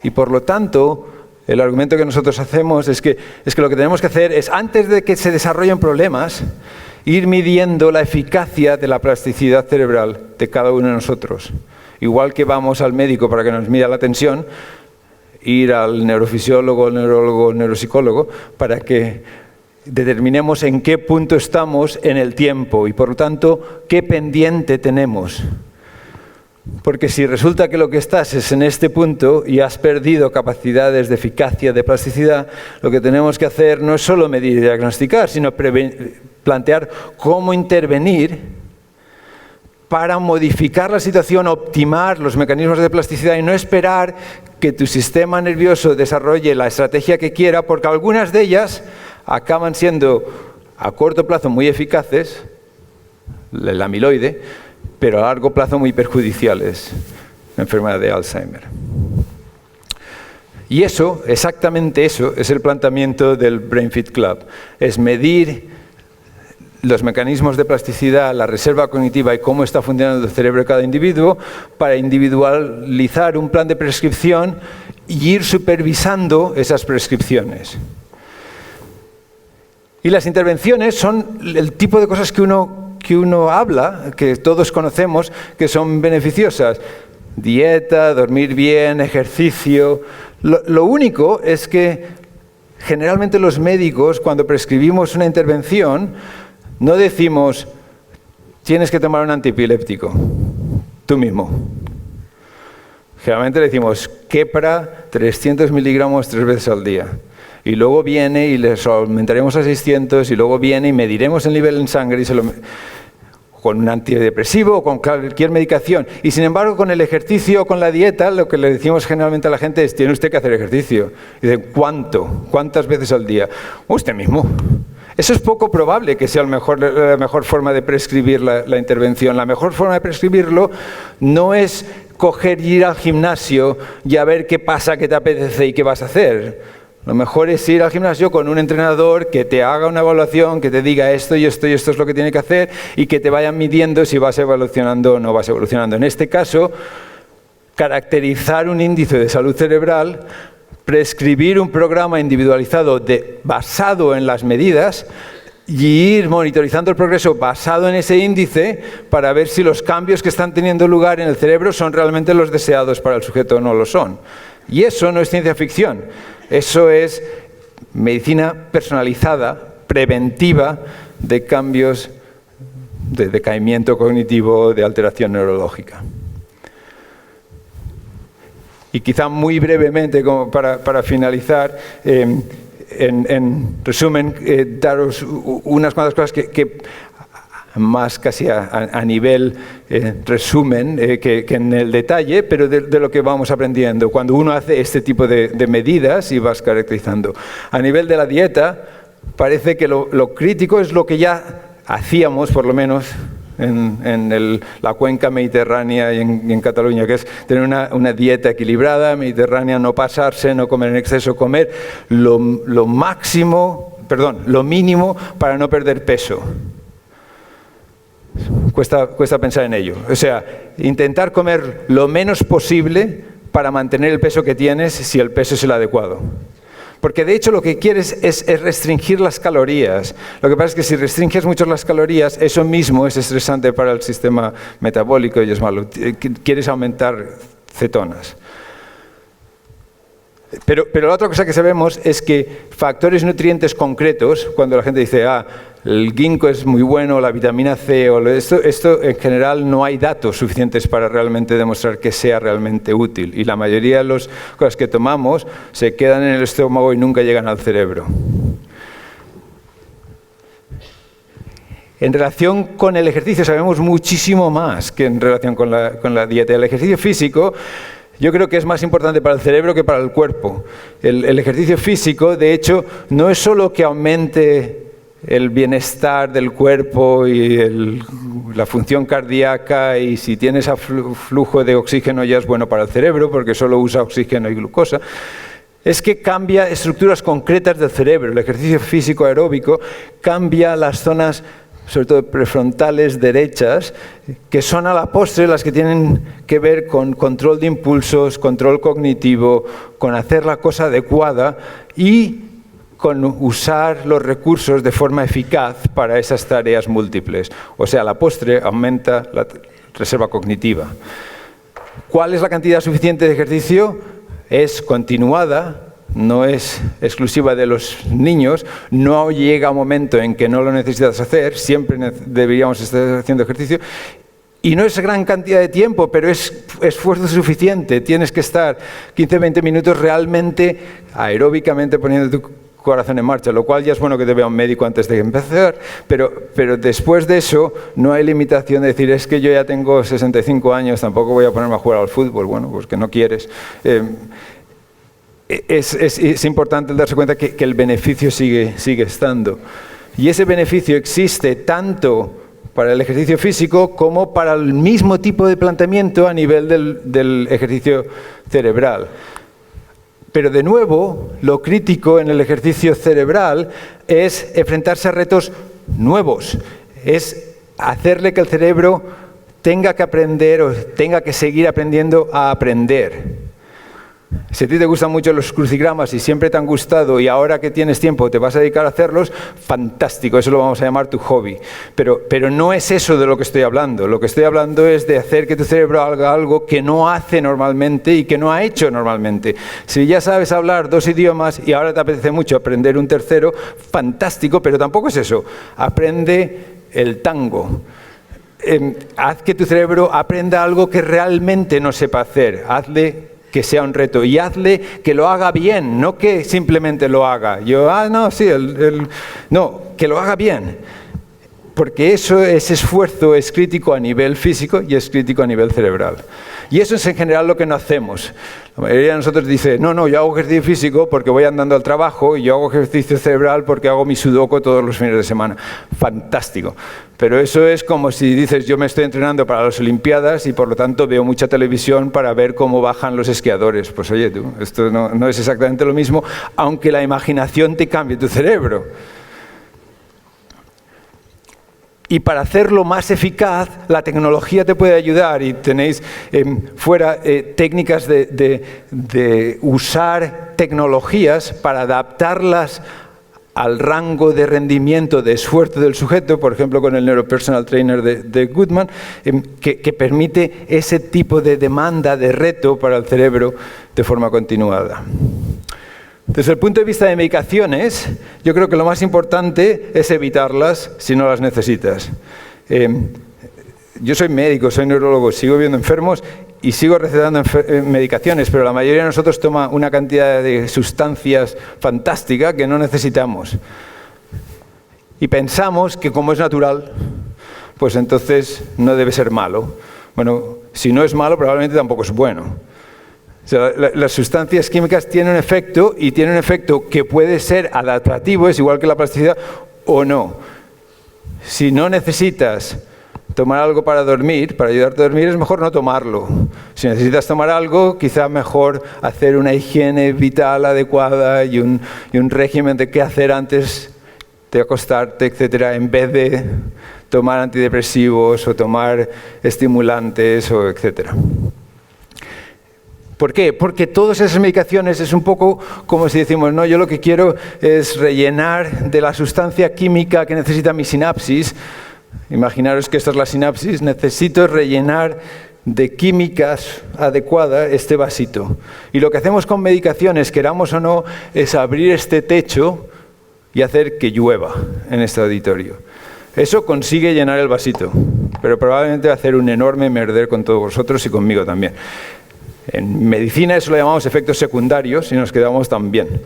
Y por lo tanto, el argumento que nosotros hacemos es que lo que tenemos que hacer es, antes de que se desarrollen problemas, ir midiendo la eficacia de la plasticidad cerebral de cada uno de nosotros. Igual que vamos al médico para que nos mida la tensión, ir al neurofisiólogo, al neurólogo, al neuropsicólogo, para que determinemos en qué punto estamos en el tiempo y, por lo tanto, qué pendiente tenemos. Porque si resulta que lo que estás es en este punto y has perdido capacidades de eficacia, de plasticidad, lo que tenemos que hacer no es solo medir y diagnosticar, sino plantear cómo intervenir para modificar la situación, optimar los mecanismos de plasticidad y no esperar que tu sistema nervioso desarrolle la estrategia que quiera, porque algunas de ellas acaban siendo a corto plazo muy eficaces, el amiloide, pero a largo plazo muy perjudiciales, la enfermedad de Alzheimer. Y eso, exactamente eso, es el planteamiento del BrainFit Club. Es medir los mecanismos de plasticidad, la reserva cognitiva y cómo está funcionando el cerebro de cada individuo para individualizar un plan de prescripción y ir supervisando esas prescripciones. Y las intervenciones son el tipo de cosas que uno habla, que todos conocemos, que son beneficiosas. Dieta, dormir bien, ejercicio. Lo único es que generalmente los médicos, cuando prescribimos una intervención, no decimos, tienes que tomar un antiepiléptico, tú mismo. Generalmente decimos, Keppra, 300 miligramos 3 veces al día. Y luego viene y les aumentaremos a 600, y luego viene y mediremos el nivel en sangre y con un antidepresivo o con cualquier medicación. Y sin embargo, con el ejercicio o con la dieta, lo que le decimos generalmente a la gente es: tiene usted que hacer ejercicio. Y dicen: ¿cuánto? ¿Cuántas veces al día? Usted mismo. Eso es poco probable que sea la mejor forma de prescribir la intervención. La mejor forma de prescribirlo no es coger y ir al gimnasio y a ver qué pasa, qué te apetece y qué vas a hacer. Lo mejor es ir al gimnasio con un entrenador que te haga una evaluación, que te diga esto y esto y esto es lo que tiene que hacer, y que te vayan midiendo si vas evolucionando o no vas evolucionando. En este caso, caracterizar un índice de salud cerebral, prescribir un programa individualizado basado en las medidas y ir monitorizando el progreso basado en ese índice para ver si los cambios que están teniendo lugar en el cerebro son realmente los deseados para el sujeto o no lo son. Y eso no es ciencia ficción. Eso es medicina personalizada, preventiva de cambios de decaimiento cognitivo, de alteración neurológica. Y quizá muy brevemente, como para finalizar, en resumen, daros unas cuantas cosas que más casi a nivel resumen que en el detalle, pero de lo que vamos aprendiendo cuando uno hace este tipo de medidas y vas caracterizando. A nivel de la dieta, parece que lo crítico es lo que ya hacíamos, por lo menos, en la cuenca mediterránea y en Cataluña, que es tener una dieta equilibrada, mediterránea, no pasarse, no comer en exceso, comer lo mínimo para no perder peso. Cuesta pensar en ello. O sea, intentar comer lo menos posible para mantener el peso que tienes si el peso es el adecuado. Porque de hecho lo que quieres es restringir las calorías. Lo que pasa es que si restringes mucho las calorías, eso mismo es estresante para el sistema metabólico y es malo. Quieres aumentar cetonas. Pero la otra cosa que sabemos es que factores nutrientes concretos, cuando la gente dice, el ginkgo es muy bueno, la vitamina C, o esto en general no hay datos suficientes para realmente demostrar que sea realmente útil. Y la mayoría de las cosas que tomamos se quedan en el estómago y nunca llegan al cerebro. En relación con el ejercicio sabemos muchísimo más que en relación con la dieta. El ejercicio físico yo creo que es más importante para el cerebro que para el cuerpo. El ejercicio físico, de hecho, no es solo que aumente el bienestar del cuerpo y la función cardíaca, y si tienes flujo de oxígeno ya es bueno para el cerebro porque solo usa oxígeno y glucosa. Es que cambia estructuras concretas del cerebro. El ejercicio físico aeróbico cambia las zonas, sobre todo prefrontales derechas, que son a la postre las que tienen que ver con control de impulsos, control cognitivo, con hacer la cosa adecuada y con usar los recursos de forma eficaz para esas tareas múltiples. O sea, a la postre aumenta la reserva cognitiva. ¿Cuál es la cantidad suficiente de ejercicio? Es continuada, no es exclusiva de los niños, no llega un momento en que no lo necesitas hacer, siempre deberíamos estar haciendo ejercicio. Y no es gran cantidad de tiempo, pero es esfuerzo suficiente. Tienes que estar 15-20 minutos realmente aeróbicamente poniendo tu corazón en marcha, lo cual ya es bueno que te vea un médico antes de empezar, pero después de eso no hay limitación de decir, es que yo ya tengo 65 años, tampoco voy a ponerme a jugar al fútbol. Bueno, pues que no quieres. Es importante darse cuenta que el beneficio sigue estando. Y ese beneficio existe tanto para el ejercicio físico como para el mismo tipo de planteamiento a nivel del ejercicio cerebral. Pero de nuevo, lo crítico en el ejercicio cerebral es enfrentarse a retos nuevos, es hacerle que el cerebro tenga que aprender o tenga que seguir aprendiendo a aprender. Si a ti te gustan mucho los crucigramas y siempre te han gustado y ahora que tienes tiempo te vas a dedicar a hacerlos, fantástico, eso lo vamos a llamar tu hobby. Pero no es eso de lo que estoy hablando. Lo que estoy hablando es de hacer que tu cerebro haga algo que no hace normalmente y que no ha hecho normalmente. Si ya sabes hablar 2 idiomas y ahora te apetece mucho aprender un tercero, fantástico, pero tampoco es eso. Aprende el tango. Haz que tu cerebro aprenda algo que realmente no sepa hacer. Hazle que sea un reto y hazle que lo haga bien, no que simplemente lo haga. No, que lo haga bien. porque ese esfuerzo es crítico a nivel físico y es crítico a nivel cerebral. Y eso es en general lo que no hacemos. La mayoría de nosotros dice, no, yo hago ejercicio físico porque voy andando al trabajo y yo hago ejercicio cerebral porque hago mi sudoku todos los fines de semana. Fantástico. Pero eso es como si dices, yo me estoy entrenando para las Olimpiadas y por lo tanto veo mucha televisión para ver cómo bajan los esquiadores. Pues oye, tú, esto no es exactamente lo mismo, aunque la imaginación te cambie tu cerebro. Y para hacerlo más eficaz, la tecnología te puede ayudar y tenéis fuera técnicas de usar tecnologías para adaptarlas al rango de rendimiento, de esfuerzo del sujeto, por ejemplo con el Neuropersonal Trainer de Goodman, que permite ese tipo de demanda, de reto para el cerebro de forma continuada. Desde el punto de vista de medicaciones, yo creo que lo más importante es evitarlas si no las necesitas. Yo soy médico, soy neurólogo, sigo viendo enfermos y sigo recetando medicaciones, pero la mayoría de nosotros toma una cantidad de sustancias fantástica que no necesitamos. Y pensamos que como es natural, pues entonces no debe ser malo. Bueno, si no es malo, probablemente tampoco es bueno. O sea, las sustancias químicas tienen un efecto y tienen un efecto que puede ser adaptativo, es igual que la plasticidad, o no. Si no necesitas tomar algo para dormir, para ayudarte a dormir, es mejor no tomarlo. Si necesitas tomar algo, quizá mejor hacer una higiene vital adecuada y un régimen de qué hacer antes de acostarte, etcétera, en vez de tomar antidepresivos o tomar estimulantes, o etcétera. ¿Por qué? Porque todas esas medicaciones es un poco como si decimos, no, yo lo que quiero es rellenar de la sustancia química que necesita mi sinapsis. Imaginaros que esta es la sinapsis, necesito rellenar de químicas adecuada este vasito. Y lo que hacemos con medicaciones, queramos o no, es abrir este techo y hacer que llueva en este auditorio. Eso consigue llenar el vasito, pero probablemente va a hacer un enorme merder con todos vosotros y conmigo también. En medicina eso lo llamamos efectos secundarios y nos quedamos tan bien.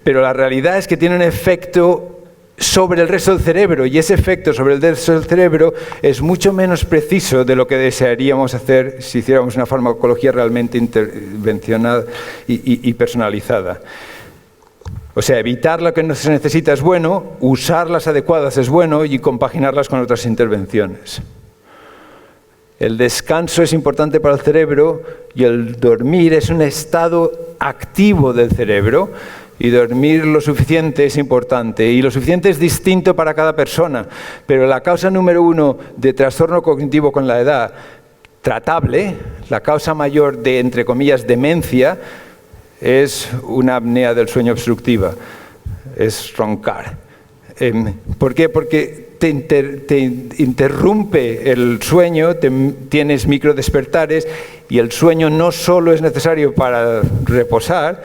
Pero la realidad es que tiene un efecto sobre el resto del cerebro y ese efecto sobre el resto del cerebro es mucho menos preciso de lo que desearíamos hacer si hiciéramos una farmacología realmente intervencionada y personalizada. O sea, evitar lo que no se necesita es bueno, usar las adecuadas es bueno y compaginarlas con otras intervenciones. El descanso es importante para el cerebro y el dormir es un estado activo del cerebro y dormir lo suficiente es importante. Y lo suficiente es distinto para cada persona, pero la causa número 1 de trastorno cognitivo con la edad tratable, la causa mayor de, entre comillas, demencia, es una apnea del sueño obstructiva, es roncar. ¿Por qué? Porque te interrumpe el sueño, tienes microdespertares y el sueño no solo es necesario para reposar,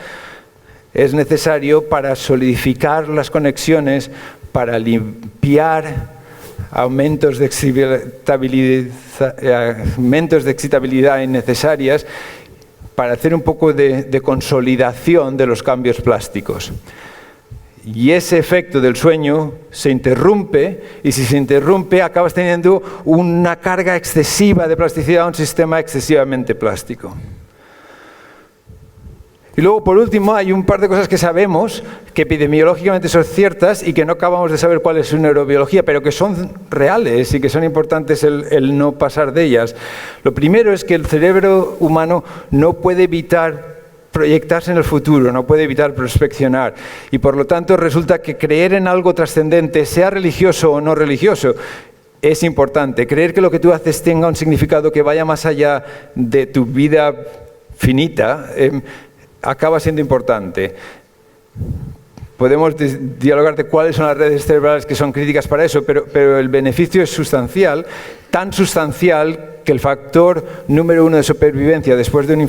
es necesario para solidificar las conexiones, para limpiar aumentos de excitabilidad innecesarias, para hacer un poco de consolidación de los cambios plásticos. Y ese efecto del sueño se interrumpe, y si se interrumpe acabas teniendo una carga excesiva de plasticidad, un sistema excesivamente plástico. Y luego, por último, hay un par de cosas que sabemos, que epidemiológicamente son ciertas y que no acabamos de saber cuál es su neurobiología, pero que son reales y que son importantes el no pasar de ellas. Lo primero es que el cerebro humano no puede evitar proyectarse en el futuro, no puede evitar prospeccionar. Y por lo tanto resulta que creer en algo trascendente, sea religioso o no religioso, es importante. Creer que lo que tú haces tenga un significado que vaya más allá de tu vida finita, acaba siendo importante. Podemos dialogar de cuáles son las redes cerebrales que son críticas para eso, pero el beneficio es sustancial, tan sustancial que el factor número 1 de supervivencia después de un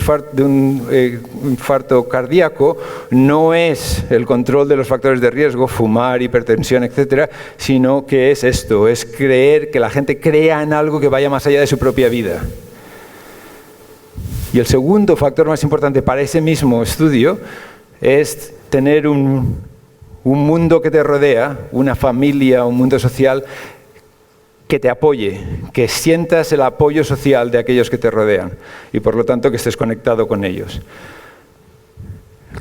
infarto cardíaco no es el control de los factores de riesgo, fumar, hipertensión, etcétera, sino que es esto, es creer, que la gente crea en algo que vaya más allá de su propia vida. Y el segundo factor más importante para ese mismo estudio es tener un mundo que te rodea, una familia, un mundo social que te apoye, que sientas el apoyo social de aquellos que te rodean y por lo tanto que estés conectado con ellos.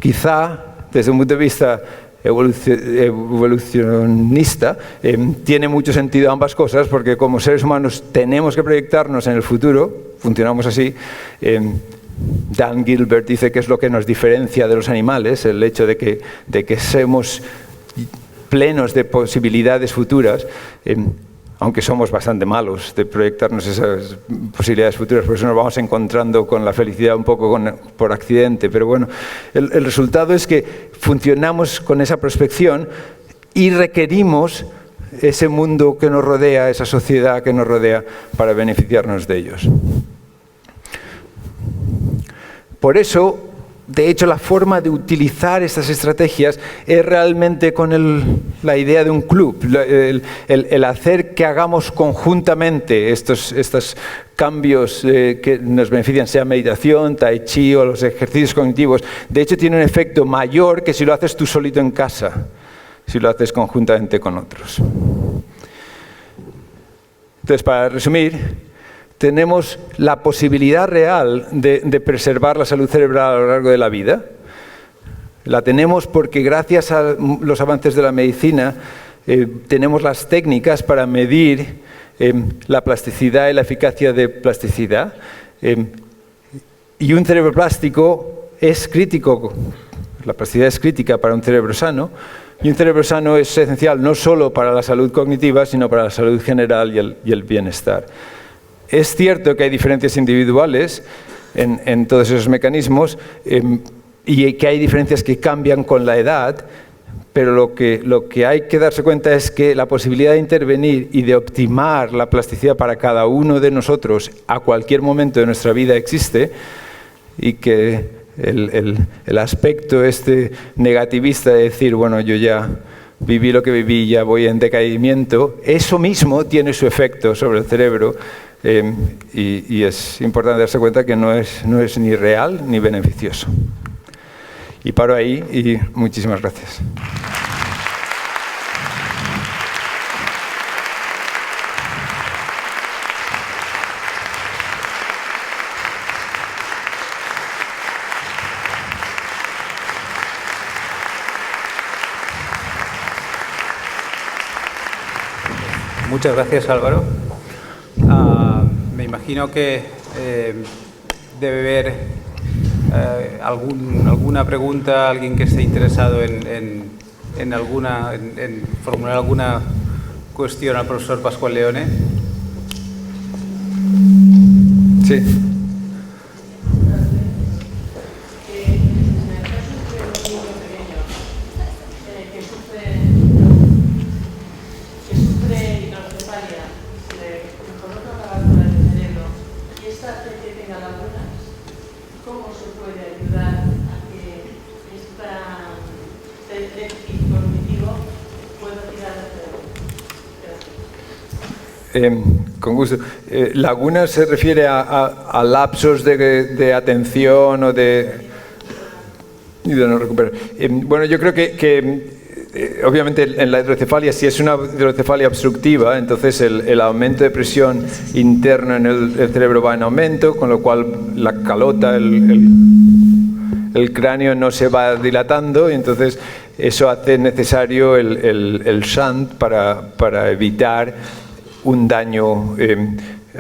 Quizá, desde un punto de vista evolucionista, tiene mucho sentido ambas cosas, porque como seres humanos tenemos que proyectarnos en el futuro, funcionamos así. Dan Gilbert dice que es lo que nos diferencia de los animales, el hecho de que seamos plenos de posibilidades futuras, aunque somos bastante malos de proyectarnos esas posibilidades futuras, por eso nos vamos encontrando con la felicidad un poco por accidente. Pero bueno, el resultado es que funcionamos con esa prospección y requerimos ese mundo que nos rodea, esa sociedad que nos rodea, para beneficiarnos de ellos. Por eso, de hecho, la forma de utilizar estas estrategias es realmente con la idea de un club, el hacer que hagamos conjuntamente estos cambios que nos benefician, sea meditación, tai chi o los ejercicios cognitivos. De hecho, tiene un efecto mayor que si lo haces tú solito en casa, si lo haces conjuntamente con otros. Entonces, para resumir, tenemos la posibilidad real de preservar la salud cerebral a lo largo de la vida. La tenemos porque gracias a los avances de la medicina tenemos las técnicas para medir la plasticidad y la eficacia de plasticidad. Y un cerebro plástico es crítico, la plasticidad es crítica para un cerebro sano, y un cerebro sano es esencial no solo para la salud cognitiva, sino para la salud general y el bienestar. Es cierto que hay diferencias individuales en todos esos mecanismos y que hay diferencias que cambian con la edad, pero lo que hay que darse cuenta es que la posibilidad de intervenir y de optimar la plasticidad para cada uno de nosotros a cualquier momento de nuestra vida existe, y que el aspecto negativista de decir, bueno, yo ya viví lo que viví, ya voy en decaimiento, eso mismo tiene su efecto sobre el cerebro. Y es importante darse cuenta que no es ni real ni beneficioso. Y paro ahí y muchísimas gracias. Muchas gracias, Álvaro. Me imagino que debe haber alguna pregunta, alguien que esté interesado en formular alguna cuestión al profesor Pascual Leone. Sí. Con gusto. ¿Laguna se refiere a lapsos de atención o de no recuperar? Bueno, yo creo que obviamente en la hidrocefalia, si es una hidrocefalia obstructiva, entonces el aumento de presión interno en el cerebro va en aumento, con lo cual la calota, el cráneo no se va dilatando, y entonces eso hace necesario el shunt para evitar un daño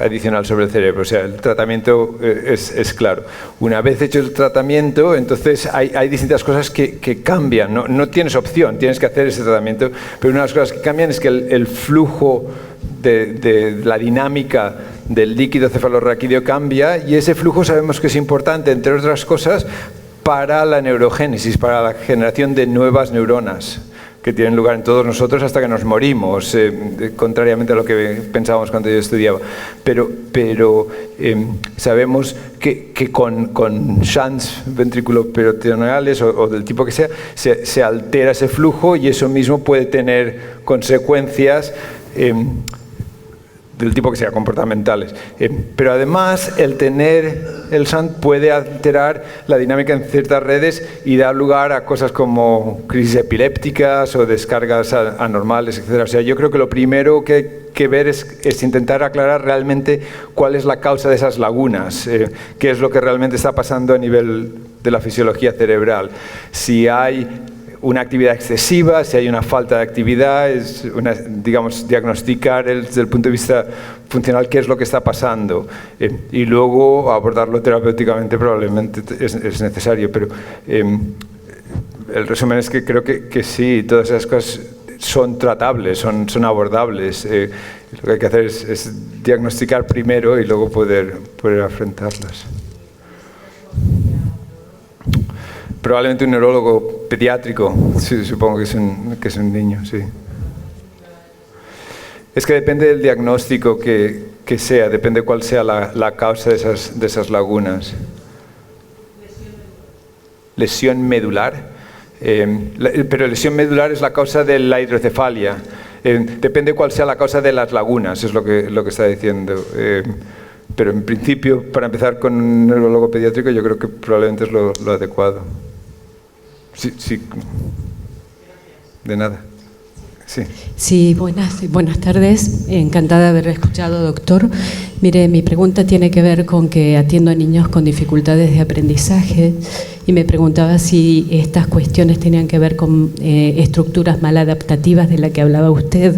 adicional sobre el cerebro. O sea, el tratamiento es claro. Una vez hecho el tratamiento, entonces hay distintas cosas que cambian. No tienes opción, tienes que hacer ese tratamiento, pero una de las cosas que cambian es que el flujo de la dinámica del líquido cefalorraquídeo cambia, y ese flujo sabemos que es importante, entre otras cosas, para la neurogénesis, para la generación de nuevas neuronas que tienen lugar en todos nosotros hasta que nos morimos, contrariamente a lo que pensábamos cuando yo estudiaba. Pero sabemos que con shunts ventriculoperitoneales o del tipo que sea, se altera ese flujo, y eso mismo puede tener consecuencias del tipo que sea, comportamentales. Pero además, el tener el SANT puede alterar la dinámica en ciertas redes y dar lugar a cosas como crisis epilépticas o descargas anormales, etc. O sea, yo creo que lo primero que hay que ver es intentar aclarar realmente cuál es la causa de esas lagunas, qué es lo que realmente está pasando a nivel de la fisiología cerebral. Si hay una actividad excesiva, si hay una falta de actividad, digamos, diagnosticar desde el punto de vista funcional qué es lo que está pasando y luego abordarlo terapéuticamente probablemente es necesario, pero el resumen es que creo que sí, todas esas cosas son tratables, son abordables. Lo que hay que hacer es diagnosticar primero y luego poder afrontarlas. Probablemente un neurólogo pediátrico, sí, supongo que es un niño, sí. Es que depende del diagnóstico que sea, depende cuál sea la causa de esas lagunas. Lesión medular. Pero lesión medular es la causa de la hidrocefalia. Depende cuál sea la causa de las lagunas, es lo que está diciendo. Pero en principio, para empezar con un neurólogo pediátrico, yo creo que probablemente es lo adecuado. Sí. De nada. Sí. Sí, buenas tardes. Encantada de haber escuchado, doctor. Mire, mi pregunta tiene que ver con que atiendo a niños con dificultades de aprendizaje y me preguntaba si estas cuestiones tenían que ver con estructuras maladaptativas de la que hablaba usted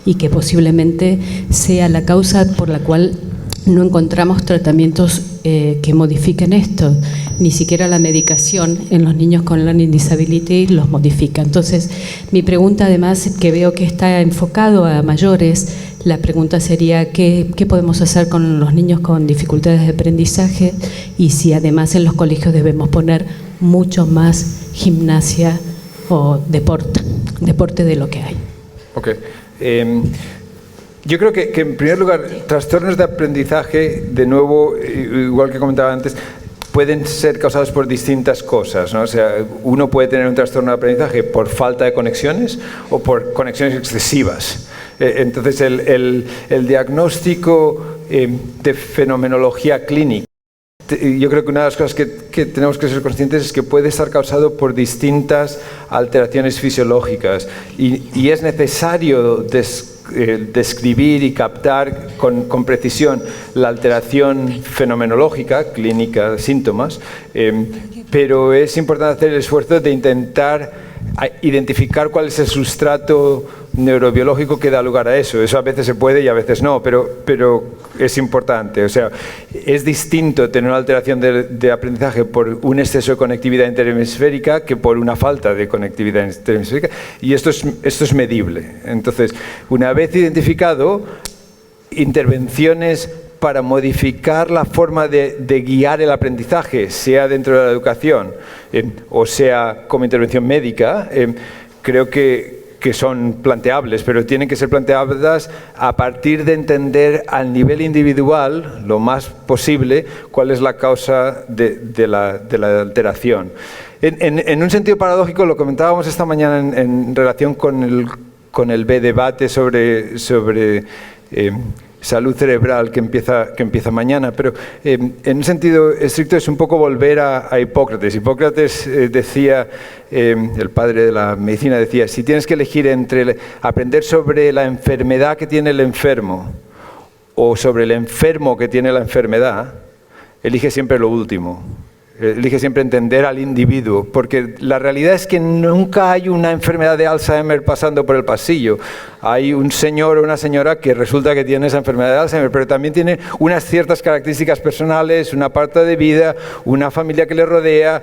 y que posiblemente sea la causa por la cual no encontramos tratamientos que modifiquen esto. Ni siquiera la medicación en los niños con learning disability los modifica. Entonces, mi pregunta, además, que veo que está enfocado a mayores, la pregunta sería ¿qué podemos hacer con los niños con dificultades de aprendizaje? Y si además en los colegios debemos poner mucho más gimnasia o deporte de lo que hay. Ok. Yo creo que en primer lugar, trastornos de aprendizaje, de nuevo, igual que comentaba antes, pueden ser causados por distintas cosas, ¿no? O sea, uno puede tener un trastorno de aprendizaje por falta de conexiones o por conexiones excesivas. Entonces, el diagnóstico de fenomenología clínica, yo creo que una de las cosas que tenemos que ser conscientes es que puede estar causado por distintas alteraciones fisiológicas y es necesario describir y captar con precisión la alteración fenomenológica, clínica de síntomas, pero es importante hacer el esfuerzo de intentar identificar cuál es el sustrato neurobiológico que da lugar a eso. Eso a veces se puede y a veces no, pero es importante. O sea, es distinto tener una alteración de aprendizaje por un exceso de conectividad interhemisférica que por una falta de conectividad interhemisférica, y esto es medible. Entonces, una vez identificado, intervenciones para modificar la forma de guiar el aprendizaje, sea dentro de la educación o sea como intervención médica, creo que son planteables, pero tienen que ser planteadas a partir de entender al nivel individual, lo más posible, cuál es la causa de la alteración. En un sentido paradójico, lo comentábamos esta mañana en relación con el debate sobre salud cerebral que empieza mañana, pero en un sentido estricto es un poco volver a Hipócrates. Hipócrates decía, el padre de la medicina decía, si tienes que elegir entre aprender sobre la enfermedad que tiene el enfermo o sobre el enfermo que tiene la enfermedad, elige siempre lo último. Elige siempre entender al individuo, porque la realidad es que nunca hay una enfermedad de Alzheimer pasando por el pasillo. Hay un señor o una señora que resulta que tiene esa enfermedad de Alzheimer, pero también tiene unas ciertas características personales, una parte de vida, una familia que le rodea,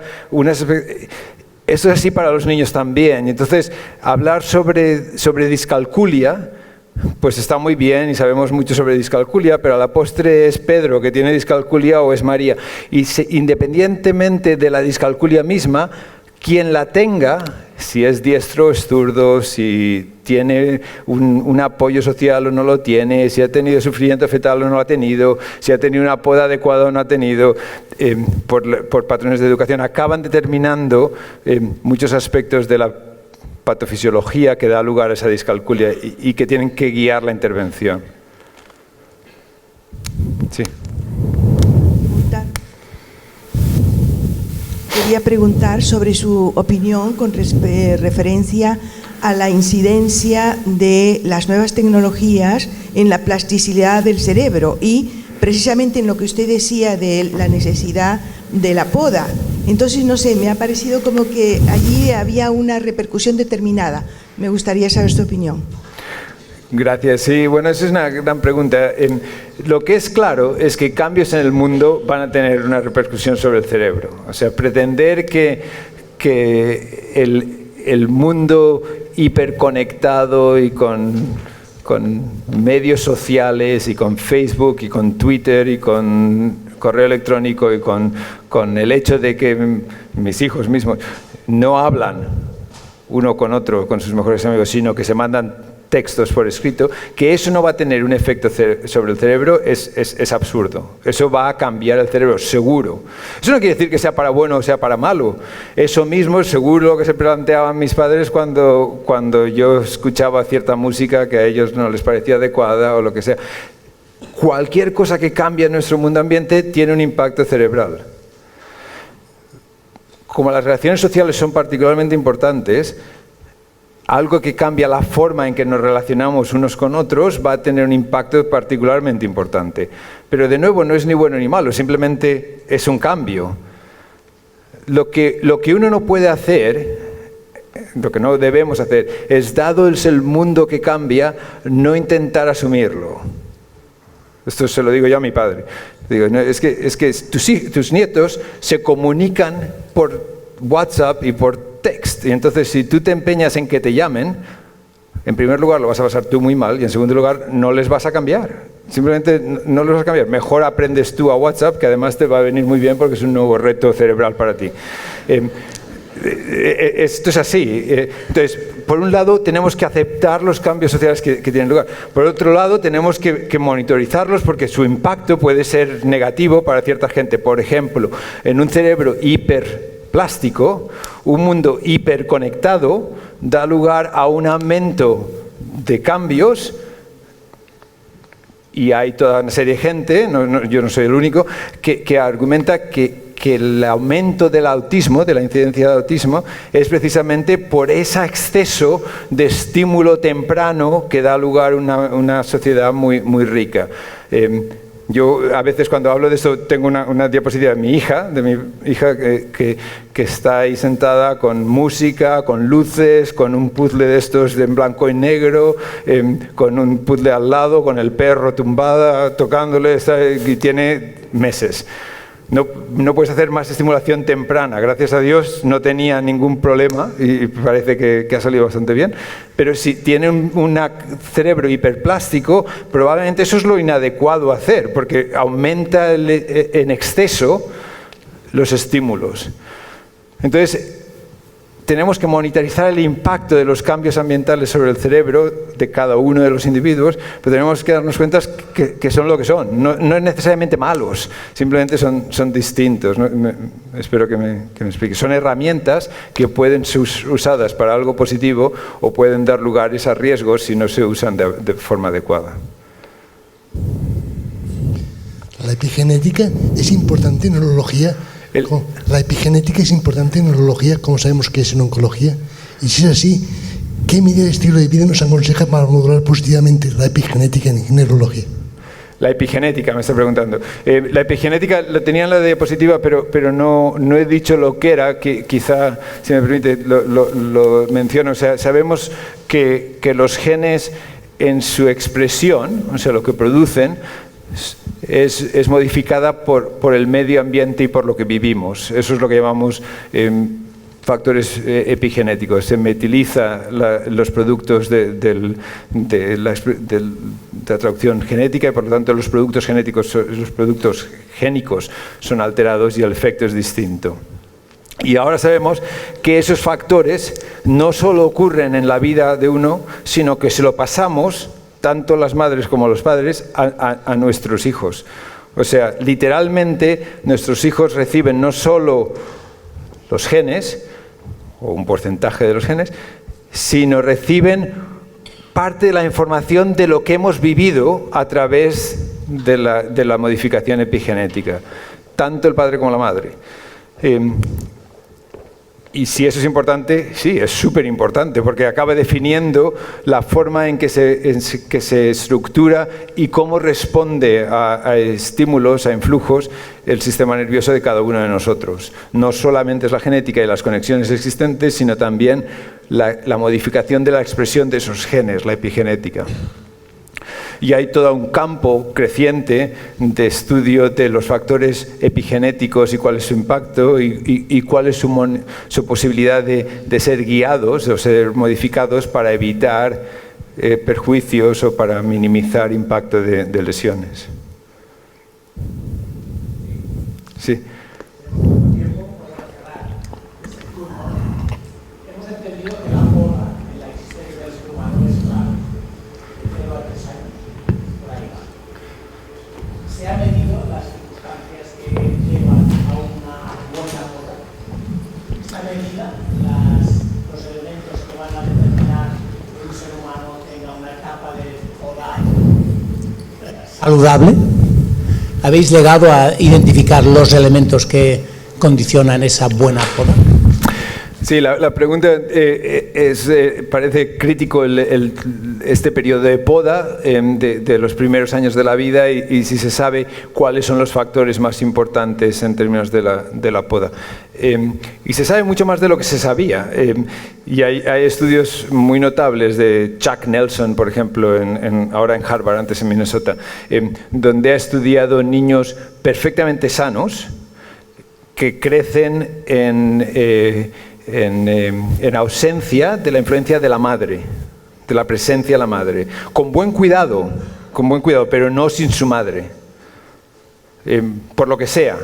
Eso es así para los niños también. Entonces, hablar sobre discalculia, pues está muy bien y sabemos mucho sobre discalculia, pero a la postre es Pedro que tiene discalculia o es María. Y independientemente de la discalculia misma, quien la tenga, si es diestro o es zurdo, si tiene un apoyo social o no lo tiene, si ha tenido sufrimiento fetal o no lo ha tenido, si ha tenido una poda adecuada o no ha tenido, por patrones de educación, acaban determinando muchos aspectos de la patofisiología que da lugar a esa discalculia y que tienen que guiar la intervención. Sí. Quería preguntar sobre su opinión con referencia a la incidencia de las nuevas tecnologías en la plasticidad del cerebro y precisamente en lo que usted decía de la necesidad de la poda. Entonces, no sé, me ha parecido como que allí había una repercusión determinada. Me gustaría saber su opinión. Gracias. Sí, bueno, esa es una gran pregunta. Lo que es claro es que cambios en el mundo van a tener una repercusión sobre el cerebro. O sea, pretender que el mundo hiperconectado y con medios sociales y con Facebook y con Twitter y con correo electrónico y con el hecho de que mis hijos mismos no hablan uno con otro, con sus mejores amigos, sino que se mandan textos por escrito, que eso no va a tener un efecto sobre el cerebro es absurdo. Eso va a cambiar el cerebro, seguro. Eso no quiere decir que sea para bueno o sea para malo. Eso mismo es seguro que se planteaban mis padres cuando yo escuchaba cierta música que a ellos no les parecía adecuada o lo que sea. Cualquier cosa que cambie en nuestro mundo ambiente tiene un impacto cerebral. Como las relaciones sociales son particularmente importantes, algo que cambia la forma en que nos relacionamos unos con otros va a tener un impacto particularmente importante. Pero de nuevo no es ni bueno ni malo, simplemente es un cambio. Lo que uno no puede hacer, lo que no debemos hacer, es, dado el mundo que cambia, no intentar asumirlo. Esto se lo digo yo a mi padre. Digo, no, es que tus nietos se comunican por WhatsApp y por text, y entonces si tú te empeñas en que te llamen, en primer lugar lo vas a pasar tú muy mal y en segundo lugar no les vas a cambiar, simplemente no les vas a cambiar. Mejor aprendes tú a WhatsApp, que además te va a venir muy bien porque es un nuevo reto cerebral para ti. Esto es así. Entonces, por un lado tenemos que aceptar los cambios sociales que tienen lugar, por otro lado tenemos que monitorizarlos porque su impacto puede ser negativo para cierta gente. Por ejemplo, en un cerebro hiperplástico, un mundo hiperconectado da lugar a un aumento de cambios, y hay toda una serie de gente, yo no soy el único, que argumenta que el aumento del autismo, de la incidencia de autismo, es precisamente por ese exceso de estímulo temprano que da lugar a una sociedad muy, muy rica. Yo a veces cuando hablo de esto tengo una diapositiva de mi hija que está ahí sentada con música, con luces, con un puzzle de estos en blanco y negro, con un puzzle al lado, con el perro tumbada, tocándole, y tiene meses. No puedes hacer más estimulación temprana. Gracias a Dios no tenía ningún problema y parece que ha salido bastante bien. Pero si tiene un cerebro hiperplástico, probablemente eso es lo inadecuado a hacer, porque aumenta en exceso los estímulos. Entonces, tenemos que monitorizar el impacto de los cambios ambientales sobre el cerebro de cada uno de los individuos, pero tenemos que darnos cuenta que son lo que son. No es necesariamente malos, simplemente son distintos. Espero que me explique. Son herramientas que pueden ser usadas para algo positivo o pueden dar lugar a riesgos si no se usan de forma adecuada. La epigenética es importante en neurología. La epigenética es importante en neurología, como sabemos que es en oncología. Y si es así, ¿qué medida de estilo de vida nos aconseja para modular positivamente la epigenética en neurología? La epigenética, me está preguntando. La epigenética lo tenía en la diapositiva, pero no he dicho lo que era, que quizá, si me permite, lo menciono. O sea, sabemos que los genes en su expresión, o sea, lo que producen, es modificada por el medio ambiente y por lo que vivimos. Eso es lo que llamamos factores epigenéticos. Se metiliza los productos de la traducción genética y por lo tanto los productos genéticos, los productos génicos son alterados y el efecto es distinto. Y ahora sabemos que esos factores no solo ocurren en la vida de uno, sino que se lo pasamos, tanto las madres como los padres, a nuestros hijos. O sea, literalmente nuestros hijos reciben no solo los genes, o un porcentaje de los genes, sino reciben parte de la información de lo que hemos vivido a través de la modificación epigenética, tanto el padre como la madre. Y si eso es importante, sí, es súper importante, porque acaba definiendo la forma en que se estructura y cómo responde a estímulos, a influjos, el sistema nervioso de cada uno de nosotros. No solamente es la genética y las conexiones existentes, sino también la modificación de la expresión de esos genes, la epigenética. Y hay todo un campo creciente de estudio de los factores epigenéticos y cuál es su impacto y cuál es su posibilidad de ser guiados o ser modificados para evitar perjuicios o para minimizar impacto de lesiones. Sí. ¿Se ha medido las circunstancias que llevan a una buena poda? ¿Está medida los elementos que van a determinar que un ser humano tenga una etapa de poda saludable? ¿Habéis llegado a identificar los elementos que condicionan esa buena poda? Sí, la pregunta parece crítico este periodo de poda de los primeros años de la vida y si se sabe cuáles son los factores más importantes en términos de la poda. Y se sabe mucho más de lo que se sabía. Y hay estudios muy notables de Chuck Nelson, por ejemplo, ahora en Harvard, antes en Minnesota, donde ha estudiado niños perfectamente sanos que crecen en ausencia de la influencia de la madre, de la presencia de la madre, con buen cuidado, pero no sin su madre, por lo que sea,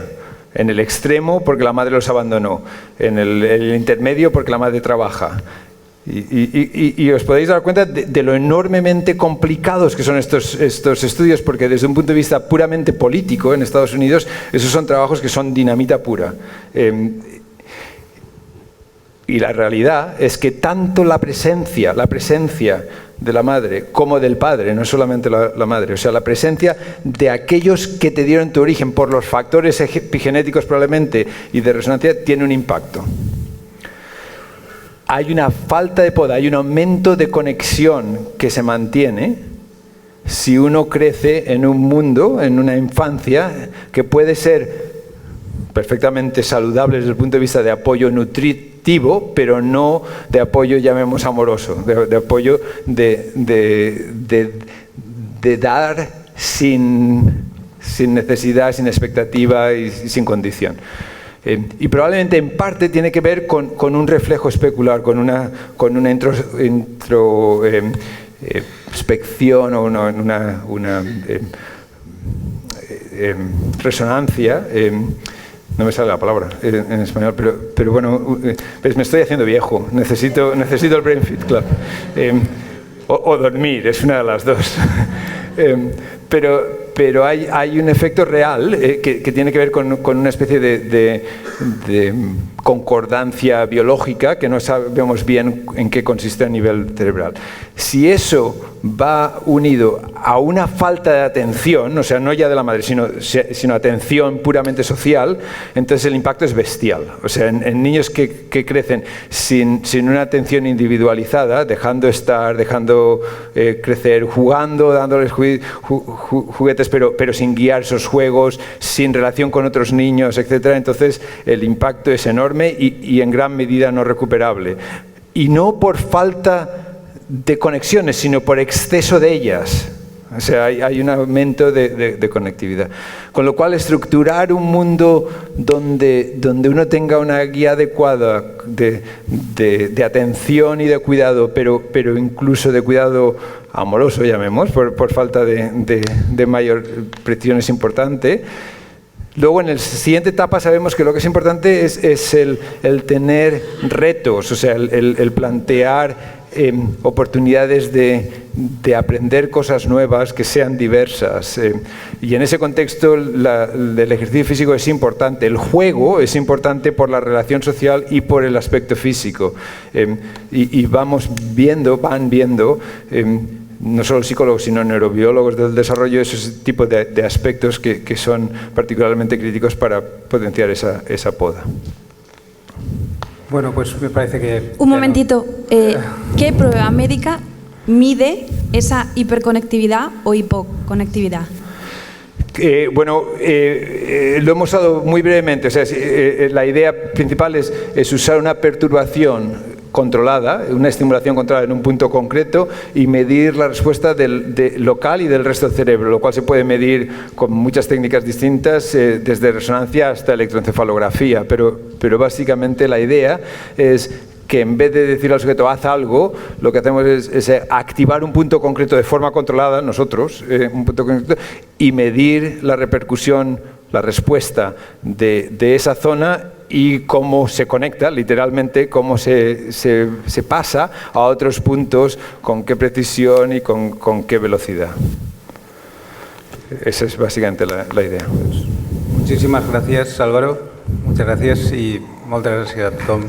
en el extremo porque la madre los abandonó, en el intermedio porque la madre trabaja. Y os podéis dar cuenta de lo enormemente complicados que son estos estudios, porque desde un punto de vista puramente político en Estados Unidos, esos son trabajos que son dinamita pura. Y la realidad es que tanto la presencia de la madre como del padre, no solamente la madre, o sea, la presencia de aquellos que te dieron tu origen por los factores epigenéticos probablemente y de resonancia, tiene un impacto. Hay una falta de poda, hay un aumento de conexión que se mantiene si uno crece en un mundo, en una infancia, que puede ser perfectamente saludable desde el punto de vista de apoyo nutritivo, pero no de apoyo, llamemos amoroso, de apoyo de dar sin necesidad, sin expectativa y sin condición. Y probablemente en parte tiene que ver con un reflejo especular, con una introspección o una resonancia. No me sale la palabra en español, pero bueno, pues me estoy haciendo viejo, necesito el brain fit, claro. O dormir, es una de las dos. Pero hay un efecto real que tiene que ver con una especie de concordancia biológica que no sabemos bien en qué consiste a nivel cerebral. Si eso va unido a una falta de atención, o sea, no ya de la madre, sino atención puramente social, entonces el impacto es bestial. O sea, en niños que crecen sin una atención individualizada, dejando crecer, jugando, dándoles juguetes, pero sin guiar esos juegos, sin relación con otros niños, etc. Entonces el impacto es enorme y en gran medida no recuperable. Y no por falta de conexiones, sino por exceso de ellas. O sea, hay un aumento de conectividad. Con lo cual, estructurar un mundo donde uno tenga una guía adecuada de atención y de cuidado, pero incluso de cuidado amoroso, llamemos, por falta de mayor presión, es importante. Luego, en la siguiente etapa, sabemos que lo que es importante es el tener retos, o sea, el plantear oportunidades de aprender cosas nuevas que sean diversas. Y en ese contexto, el ejercicio físico es importante. El juego es importante por la relación social y por el aspecto físico. Y van viendo no solo psicólogos, sino neurobiólogos del desarrollo, esos tipos de aspectos que son particularmente críticos para potenciar esa poda. Bueno, pues me parece que... Un momentito, ¿qué prueba médica mide esa hiperconectividad o hipoconectividad? Lo hemos usado muy brevemente. O sea, la idea principal es usar una perturbación controlada, una estimulación controlada en un punto concreto y medir la respuesta local y del resto del cerebro, lo cual se puede medir con muchas técnicas distintas, desde resonancia hasta electroencefalografía, pero básicamente la idea es que en vez de decir al sujeto haz algo, lo que hacemos es activar un punto concreto de forma controlada, nosotros, un punto concreto, y medir la repercusión, la respuesta de esa zona y cómo se conecta, literalmente, cómo se pasa a otros puntos, con qué precisión y con qué velocidad. Esa es básicamente la idea. Muchísimas gracias, Álvaro. Muchas gracias y moltes gràcies a tothom.